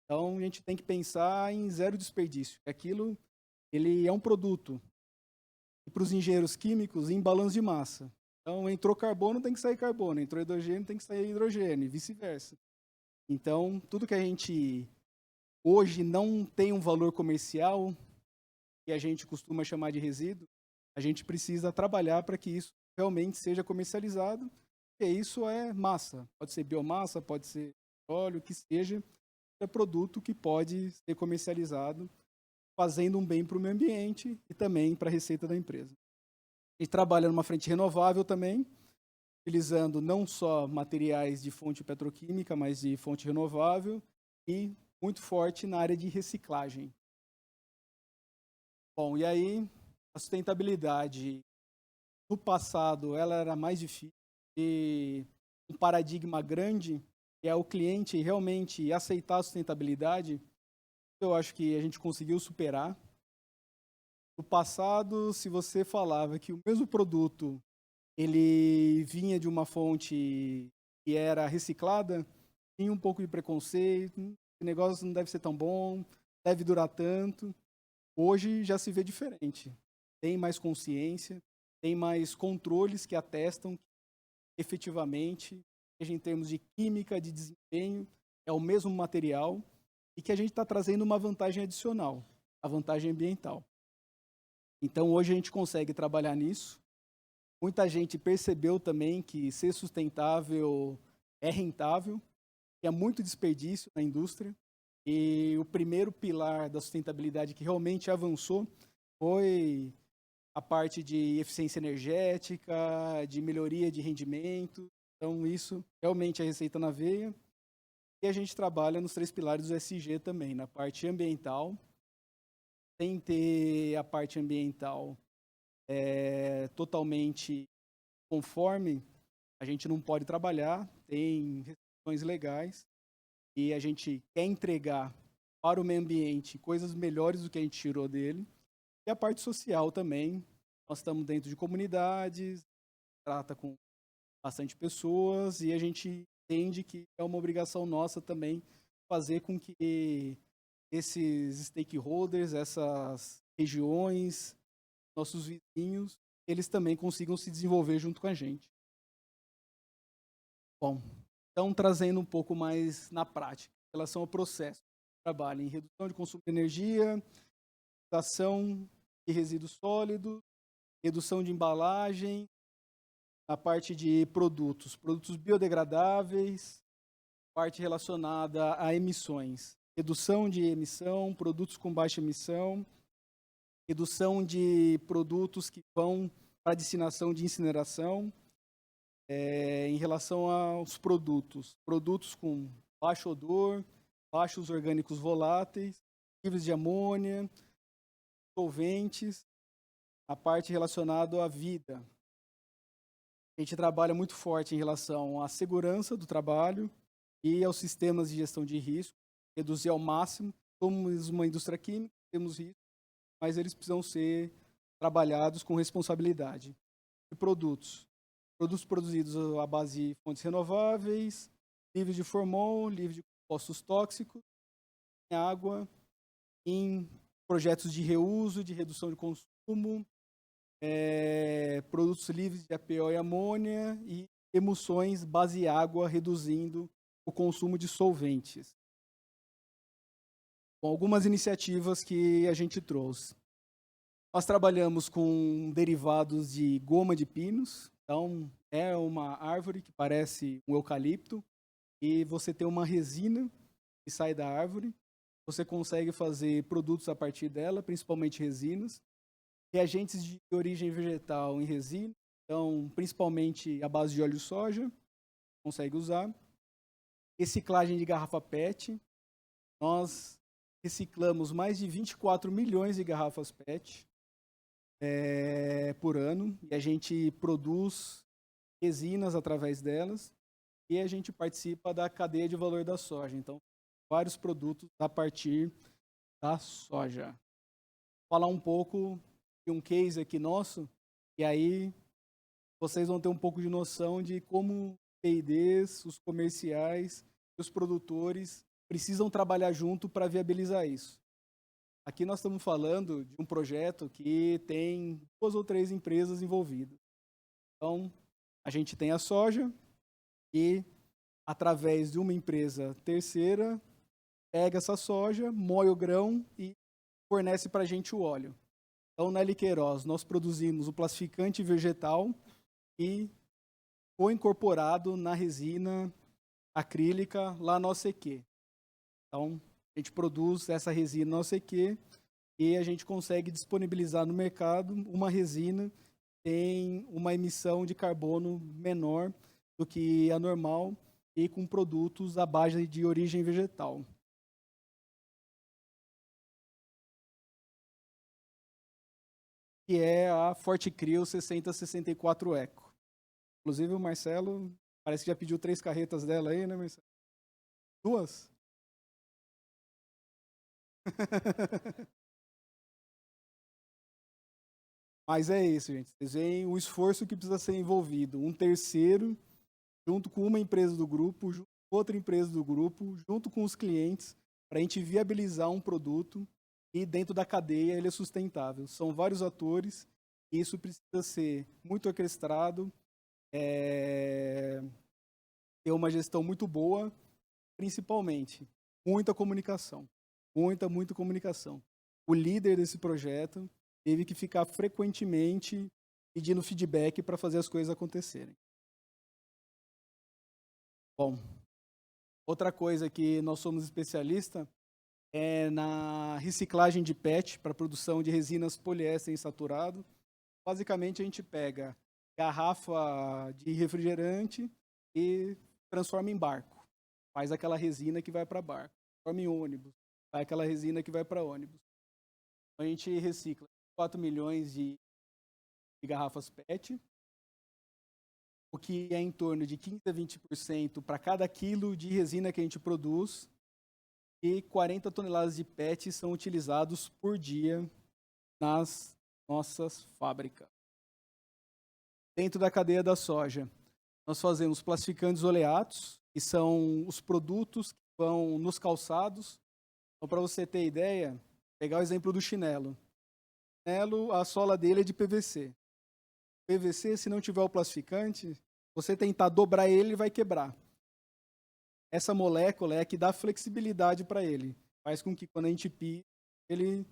Então, a gente tem que pensar em zero desperdício. Aquilo, ele é um produto. E para os engenheiros químicos, em balanço de massa. Então, entrou carbono, tem que sair carbono. Entrou hidrogênio, tem que sair hidrogênio, e vice-versa. Então, tudo que a gente hoje não tem um valor comercial, que a gente costuma chamar de resíduo, a gente precisa trabalhar para que isso realmente seja comercializado, porque isso é massa. Pode ser biomassa, pode ser óleo, que seja, é produto que pode ser comercializado, fazendo um bem para o meio ambiente e também para a receita da empresa. A gente trabalha numa frente renovável também, utilizando não só materiais de fonte petroquímica, mas de fonte renovável e muito forte na área de reciclagem. Bom, e aí a sustentabilidade, no passado, ela era mais difícil e um paradigma grande que é o cliente realmente aceitar a sustentabilidade, eu acho que a gente conseguiu superar. No passado, se você falava que o mesmo produto ele vinha de uma fonte que era reciclada, tinha um pouco de preconceito, esse negócio não deve ser tão bom, deve durar tanto. Hoje já se vê diferente. Tem mais consciência, tem mais controles que atestam que efetivamente, seja em termos de química, de desempenho, é o mesmo material e que a gente está trazendo uma vantagem adicional, a vantagem ambiental. Então, hoje a gente consegue trabalhar nisso. Muita gente percebeu também que ser sustentável é rentável, que há muito desperdício na indústria. E o primeiro pilar da sustentabilidade que realmente avançou foi a parte de eficiência energética, de melhoria de rendimento. Então, isso realmente é receita na veia. E a gente trabalha nos 3 pilares do ESG também, na parte ambiental, sem ter a parte ambiental totalmente conforme, a gente não pode trabalhar, tem restrições legais, e a gente quer entregar para o meio ambiente coisas melhores do que a gente tirou dele. E a parte social também, nós estamos dentro de comunidades, trata com bastante pessoas, e a gente entende que é uma obrigação nossa também fazer com que esses stakeholders, essas regiões, nossos vizinhos, eles também consigam se desenvolver junto com a gente. Bom, então trazendo um pouco mais na prática, em relação ao processo de trabalho em redução de consumo de energia, redução de resíduos sólidos, redução de embalagem, a parte de produtos biodegradáveis, parte relacionada a emissões, redução de emissão, produtos com baixa emissão, redução de produtos que vão para a destinação de incineração, em relação aos produtos com baixo odor, baixos orgânicos voláteis, livres de amônia, solventes, a parte relacionada à vida. A gente trabalha muito forte em relação à segurança do trabalho e aos sistemas de gestão de risco, reduzir ao máximo. Somos uma indústria química, temos risco, mas eles precisam ser trabalhados com responsabilidade. E produtos produzidos à base de fontes renováveis, livres de formol, livres de compostos tóxicos, em água, em projetos de reuso, de redução de consumo, produtos livres de APO e amônia e emulsões base água, reduzindo o consumo de solventes. Bom, algumas iniciativas que a gente trouxe. Nós trabalhamos com derivados de goma de pinos. Então, é uma árvore que parece um eucalipto e você tem uma resina que sai da árvore. Você consegue fazer produtos a partir dela, principalmente resinas. Reagentes de origem vegetal em resina, então, principalmente a base de óleo de soja, consegue usar. Reciclagem de garrafa PET. Nós reciclamos mais de 24 milhões de garrafas PET por ano, e a gente produz resinas através delas, e a gente participa da cadeia de valor da soja. Então, vários produtos a partir da soja. Vou falar um pouco de um case aqui nosso, e aí vocês vão ter um pouco de noção de como P&Ds, os comerciais e os produtores precisam trabalhar junto para viabilizar isso. Aqui nós estamos falando de um projeto que tem 2 ou 3 empresas envolvidas. Então, a gente tem a soja e, através de uma empresa terceira, pega essa soja, moe o grão e fornece para a gente o óleo. Então, na Liqueiroz, nós produzimos o plastificante vegetal e foi incorporado na resina acrílica lá na OCQ. Então, a gente produz essa resina na OCQ e a gente consegue disponibilizar no mercado uma resina que tem uma emissão de carbono menor do que a normal e com produtos à base de origem vegetal. Que é a Forte Crio 6064 Eco. Inclusive o Marcelo, parece que já pediu 3 carretas dela aí, né, Marcelo? 2? Mas é isso, gente. Vocês veem o esforço que precisa ser envolvido. Um terceiro, junto com uma empresa do grupo, junto com outra empresa do grupo, junto com os clientes, para a gente viabilizar um produto e dentro da cadeia ele é sustentável. São vários atores e isso precisa ser muito orquestrado, ter uma gestão muito boa, principalmente muita comunicação. Muita comunicação. O líder desse projeto teve que ficar frequentemente pedindo feedback para fazer as coisas acontecerem. Bom, outra coisa que nós somos especialistas é na reciclagem de PET para produção de resinas poliéster insaturado. Basicamente, a gente pega garrafa de refrigerante e transforma em barco. Faz aquela resina que vai para barco. Transforma em ônibus. Faz aquela resina que vai para ônibus. A gente recicla 4 milhões de garrafas PET, o que é em torno de 15 a 20% para cada quilo de resina que a gente produz, e 40 toneladas de PET são utilizados por dia nas nossas fábricas. Dentro da cadeia da soja, nós fazemos plastificantes oleatos, que são os produtos que vão nos calçados. Então, para você ter ideia, pegar o exemplo do chinelo. O chinelo, a sola dele é de PVC. PVC, se não tiver o plastificante, você tentar dobrar ele, vai quebrar. Essa molécula é a que dá flexibilidade para ele. Faz com que, quando a gente pisa, ele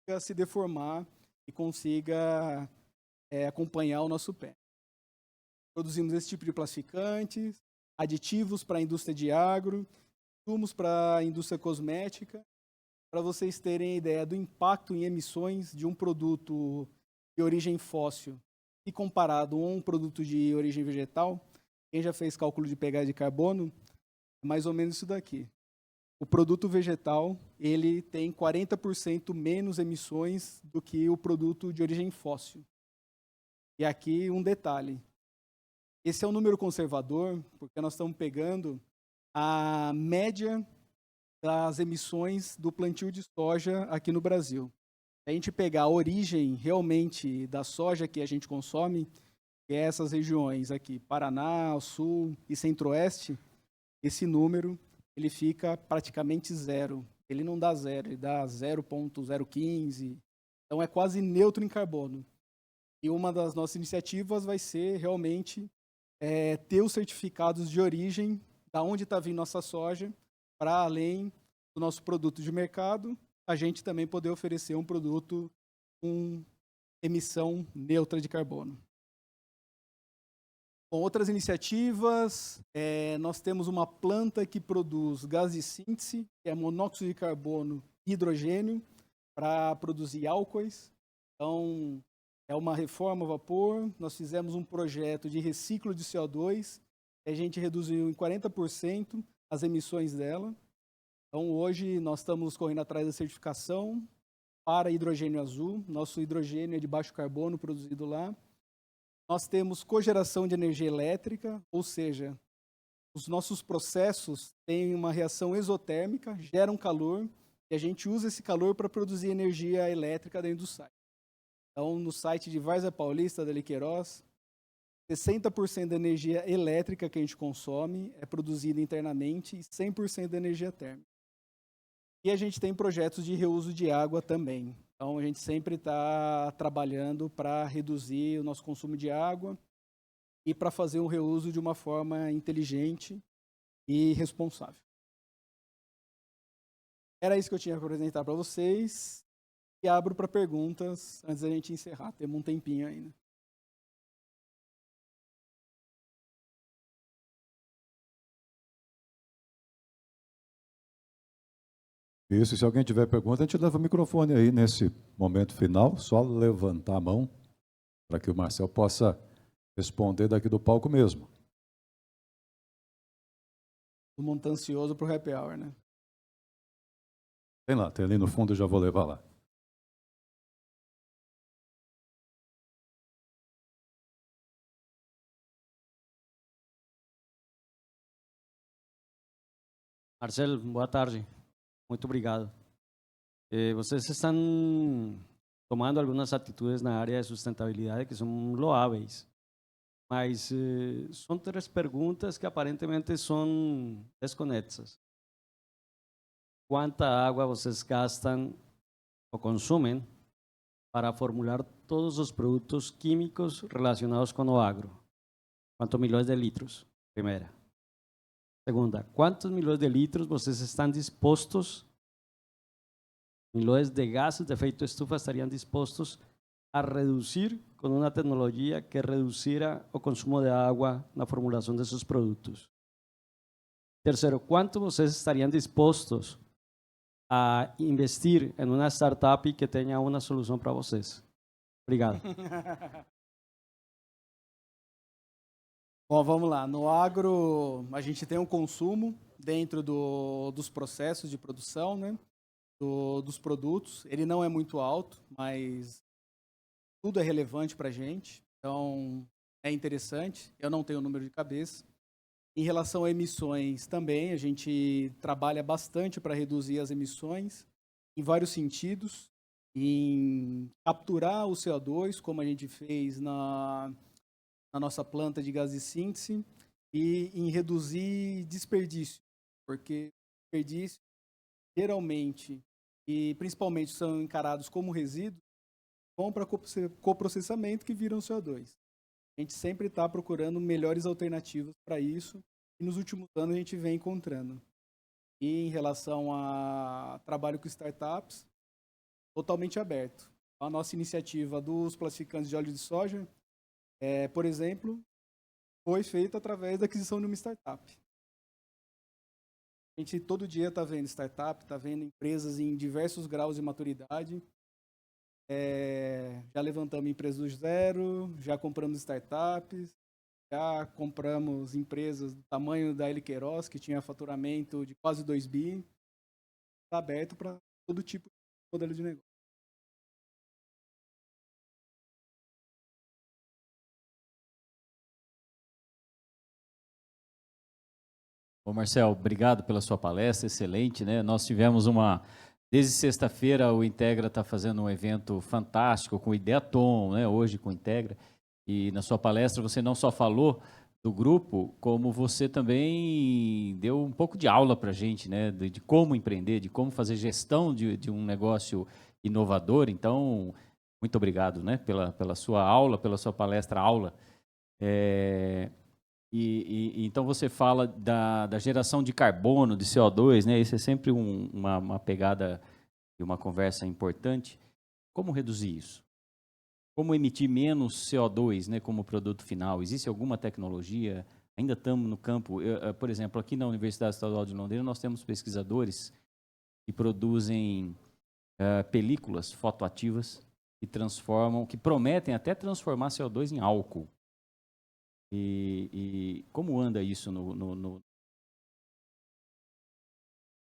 consiga se deformar e consiga acompanhar o nosso pé. Produzimos esse tipo de plastificantes, aditivos para a indústria de agro, insumos para a indústria cosmética. Para vocês terem ideia do impacto em emissões de um produto de origem fóssil e comparado a um produto de origem vegetal, quem já fez cálculo de pegada de carbono, é mais ou menos isso daqui. O produto vegetal, ele tem 40% menos emissões do que o produto de origem fóssil. E aqui um detalhe. Esse é um número conservador, porque nós estamos pegando a média das emissões do plantio de soja aqui no Brasil. Se a gente pegar a origem realmente da soja que a gente consome, que é essas regiões aqui, Paraná, Sul e Centro-Oeste, esse número ele fica praticamente zero. Ele não dá zero, ele dá 0,015. Então é quase neutro em carbono. E uma das nossas iniciativas vai ser realmente ter os certificados de origem, da onde está vindo nossa soja, para além do nosso produto de mercado, a gente também poder oferecer um produto com emissão neutra de carbono. Com outras iniciativas, nós temos uma planta que produz gás de síntese, que é monóxido de carbono e hidrogênio, para produzir álcoois. Então, é uma reforma a vapor. Nós fizemos um projeto de reciclo de CO2, que a gente reduziu em 40% as emissões dela. Então, hoje, nós estamos correndo atrás da certificação para hidrogênio azul. Nosso hidrogênio é de baixo carbono, produzido lá. Nós temos cogeração de energia elétrica, ou seja, os nossos processos têm uma reação exotérmica, geram calor, e a gente usa esse calor para produzir energia elétrica dentro do site. Então, no site de Várzea Paulista, da Liqueiroz, 60% da energia elétrica que a gente consome é produzida internamente e 100% da energia térmica. E a gente tem projetos de reuso de água também. Então, a gente sempre está trabalhando para reduzir o nosso consumo de água e para fazer um reuso de uma forma inteligente e responsável. Era isso que eu tinha para apresentar para vocês. E abro para perguntas antes da gente encerrar. Temos um tempinho ainda. Isso, se alguém tiver pergunta, a gente leva o microfone aí nesse momento final, só levantar a mão para que o Marcel possa responder daqui do palco mesmo. Todo mundo está ansioso para o happy hour, né? Tem ali no fundo, eu já vou levar lá. Marcelo, boa tarde. Muito obrigado. Vocês estão tomando algumas atitudes na área de sustentabilidade que são loáveis, mas são 3 perguntas que aparentemente são desconexas. Quanta água vocês gastam ou consumem para formular todos os produtos químicos relacionados com o agro? Quantos milhões de litros? Primeira. Segunda, quantos milhões de litros vocês estão dispostos, milhões de gases de efeito estufa estariam dispostos a reduzir com uma tecnologia que reduzira o consumo de água na formulação desses produtos? Terceiro, quanto vocês estariam dispostos a investir em uma startup que tenha uma solução para vocês? Obrigado. Bom, vamos lá. No agro, a gente tem um consumo dentro dos processos de produção, né? dos produtos. Ele não é muito alto, mas tudo é relevante para a gente, então é interessante. Eu não tenho o número de cabeça. Em relação a emissões também, a gente trabalha bastante para reduzir as emissões em vários sentidos, em capturar o CO2, como a gente fez na nossa planta de gás de síntese, e em reduzir desperdício, porque desperdício geralmente e principalmente são encarados como resíduos, vão para coprocessamento que viram CO2. A gente sempre está procurando melhores alternativas para isso e nos últimos anos a gente vem encontrando. E em relação a trabalho com startups, totalmente aberto. A nossa iniciativa dos plastificantes de óleo de soja, por exemplo, foi feita através da aquisição de uma startup. A gente todo dia está vendo startup, está vendo empresas em diversos graus de maturidade. Já levantamos empresas do zero, já compramos startups, já compramos empresas do tamanho da L. Queiroz, que tinha faturamento de quase 2 bi. Está aberto para todo tipo de modelo de negócio. Ô Marcel, obrigado pela sua palestra, excelente, né? Nós tivemos desde sexta-feira o Integra está fazendo um evento fantástico com o Ideatom, né? Hoje com o Integra, e na sua palestra você não só falou do grupo, como você também deu um pouco de aula para a gente, né? De como empreender, de como fazer gestão de um negócio inovador. Então, muito obrigado, né? Pela sua aula, pela sua palestra-aula. Então você fala da geração de carbono, de CO2, né? Isso é sempre uma pegada e uma conversa importante. Como reduzir isso? Como emitir menos CO2, né, como produto final? Existe alguma tecnologia? Ainda estamos no campo. Por exemplo, aqui na Universidade Estadual de Londrina, nós temos pesquisadores que produzem películas fotoativas que prometem até transformar CO2 em álcool. E como anda isso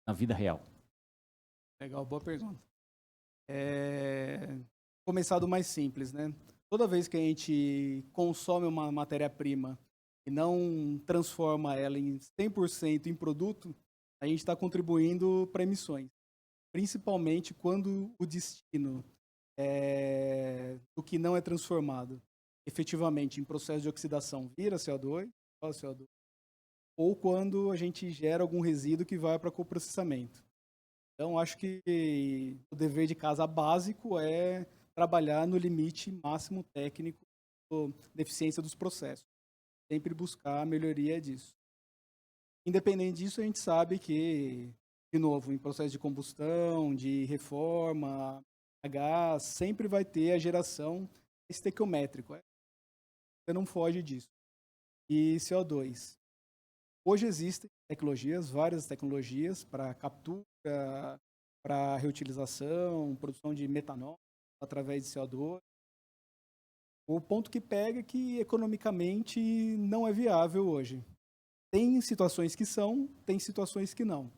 na vida real? Legal, boa pergunta. Começar do mais simples, né? Toda vez que a gente consome uma matéria-prima e não transforma ela em 100% em produto, a gente está contribuindo para emissões. Principalmente quando o destino do que não é transformado efetivamente em processo de oxidação vira CO2, ou quando a gente gera algum resíduo que vai para coprocessamento. Então, acho que o dever de casa básico é trabalhar no limite máximo técnico da eficiência dos processos. Sempre buscar a melhoria disso. Independente disso, a gente sabe que, de novo, em processo de combustão, de reforma, a gás, sempre vai ter a geração estequiométrica. Você não foge disso. E CO2. Hoje existem tecnologias, várias tecnologias para captura, para reutilização, produção de metanol através de CO2. O ponto que pega é que economicamente não é viável hoje. Tem situações que são, tem situações que não.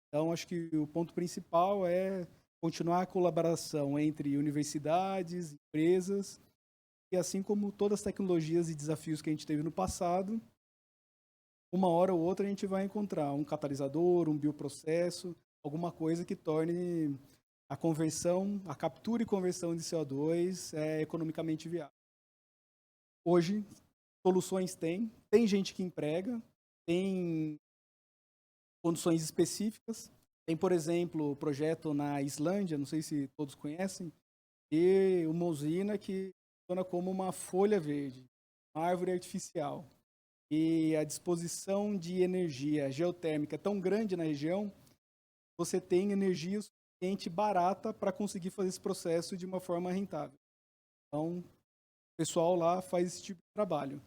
Então, acho que o ponto principal é continuar a colaboração entre universidades, empresas, e assim como todas as tecnologias e desafios que a gente teve no passado, uma hora ou outra a gente vai encontrar um catalisador, um bioprocesso, alguma coisa que torne a conversão, a captura e conversão de CO2 economicamente viável. Hoje, soluções tem gente que emprega, tem condições específicas. Tem, por exemplo, o projeto na Islândia, não sei se todos conhecem, e uma usina que funciona como uma folha verde, uma árvore artificial. E a disposição de energia geotérmica é tão grande na região, você tem energia suficiente barata para conseguir fazer esse processo de uma forma rentável. Então, o pessoal lá faz esse tipo de trabalho.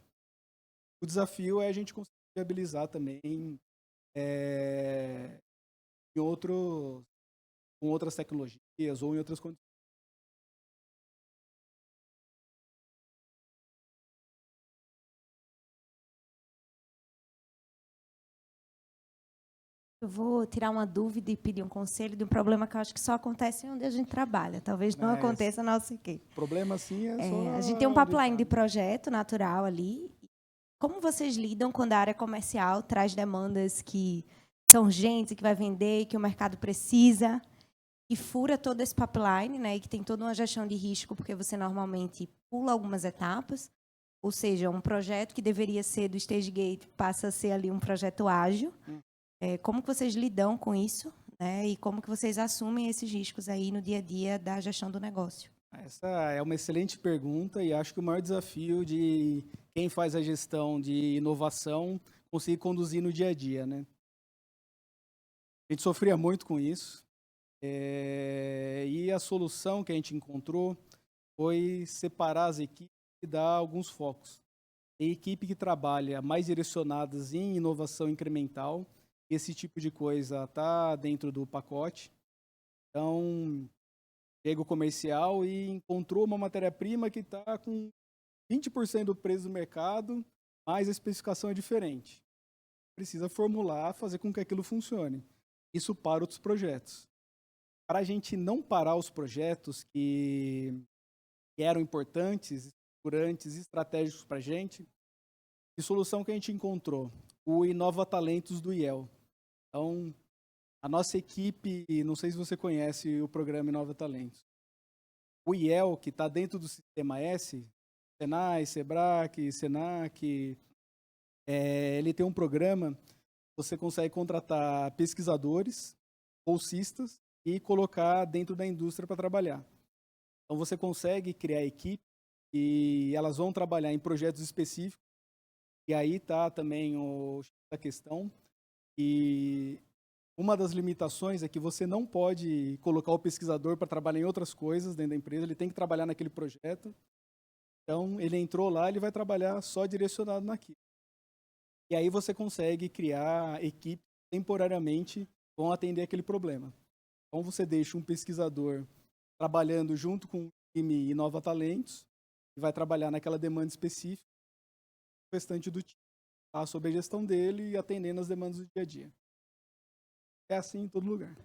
O desafio é a gente conseguir viabilizar também com outras tecnologias ou em outras condições. Eu vou tirar uma dúvida e pedir um conselho de um problema que eu acho que só acontece onde a gente trabalha. Talvez não Mas aconteça na nossa equipe. O problema, assim, é só... A gente tem um pipeline de tá. projeto natural ali. Como vocês lidam quando a área comercial traz demandas que são urgentes, que vai vender, que o mercado precisa, e fura todo esse pipeline, né, e que tem toda uma gestão de risco, porque você normalmente pula algumas etapas, ou seja, um projeto que deveria ser do stage gate passa a ser ali um projeto ágil. Como que vocês lidam com isso, né, e como que vocês assumem esses riscos aí no dia a dia da gestão do negócio? Essa é uma excelente pergunta e acho que o maior desafio de quem faz a gestão de inovação conseguir conduzir no dia a dia, né? A gente sofria muito com isso e a solução que a gente encontrou foi separar as equipes e dar alguns focos. Tem equipe que trabalha mais direcionadas em inovação incremental, esse tipo de coisa está dentro do pacote. Então, chega o comercial e encontrou uma matéria-prima que está com 20% do preço do mercado, mas a especificação é diferente. Precisa formular, fazer com que aquilo funcione. Isso para outros projetos. Para a gente não parar os projetos que eram importantes, estruturantes, estratégicos para a gente, que solução que a gente encontrou? O Inova Talentos do IEL. Então, a nossa equipe, não sei se você conhece o programa Inova Talentos. O IEL, que está dentro do Sistema S, Senai, Sebrae, Senac, ele tem um programa, você consegue contratar pesquisadores, bolsistas e colocar dentro da indústria para trabalhar. Então, você consegue criar equipe e elas vão trabalhar em projetos específicos. E aí está também a questão. E uma das limitações é que você não pode colocar o pesquisador para trabalhar em outras coisas dentro da empresa, ele tem que trabalhar naquele projeto. Então, ele entrou lá, ele vai trabalhar só direcionado naquilo. E aí você consegue criar equipes temporariamente que vão atender aquele problema. Então, você deixa um pesquisador trabalhando junto com o time Inova Talentos, e vai trabalhar naquela demanda específica, o restante do time está sob a gestão dele e atendendo as demandas do dia a dia. É assim em todo lugar.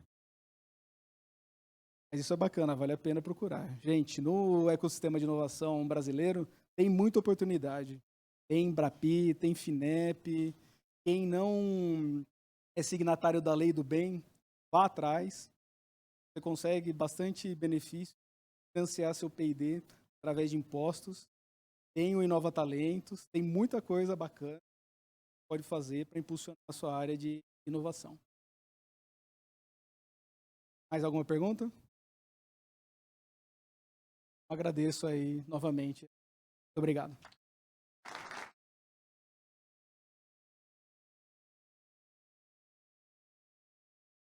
Mas isso é bacana, vale a pena procurar. Gente, no ecossistema de inovação brasileiro, tem muita oportunidade. Tem Embrapi, tem Finep. Quem não é signatário da Lei do Bem, vá atrás. Você consegue bastante benefício, financiar seu P&D através de impostos. Tem o Inova Talentos, tem muita coisa bacana que pode fazer para impulsionar a sua área de inovação. Mais alguma pergunta? Agradeço aí novamente. Muito obrigado.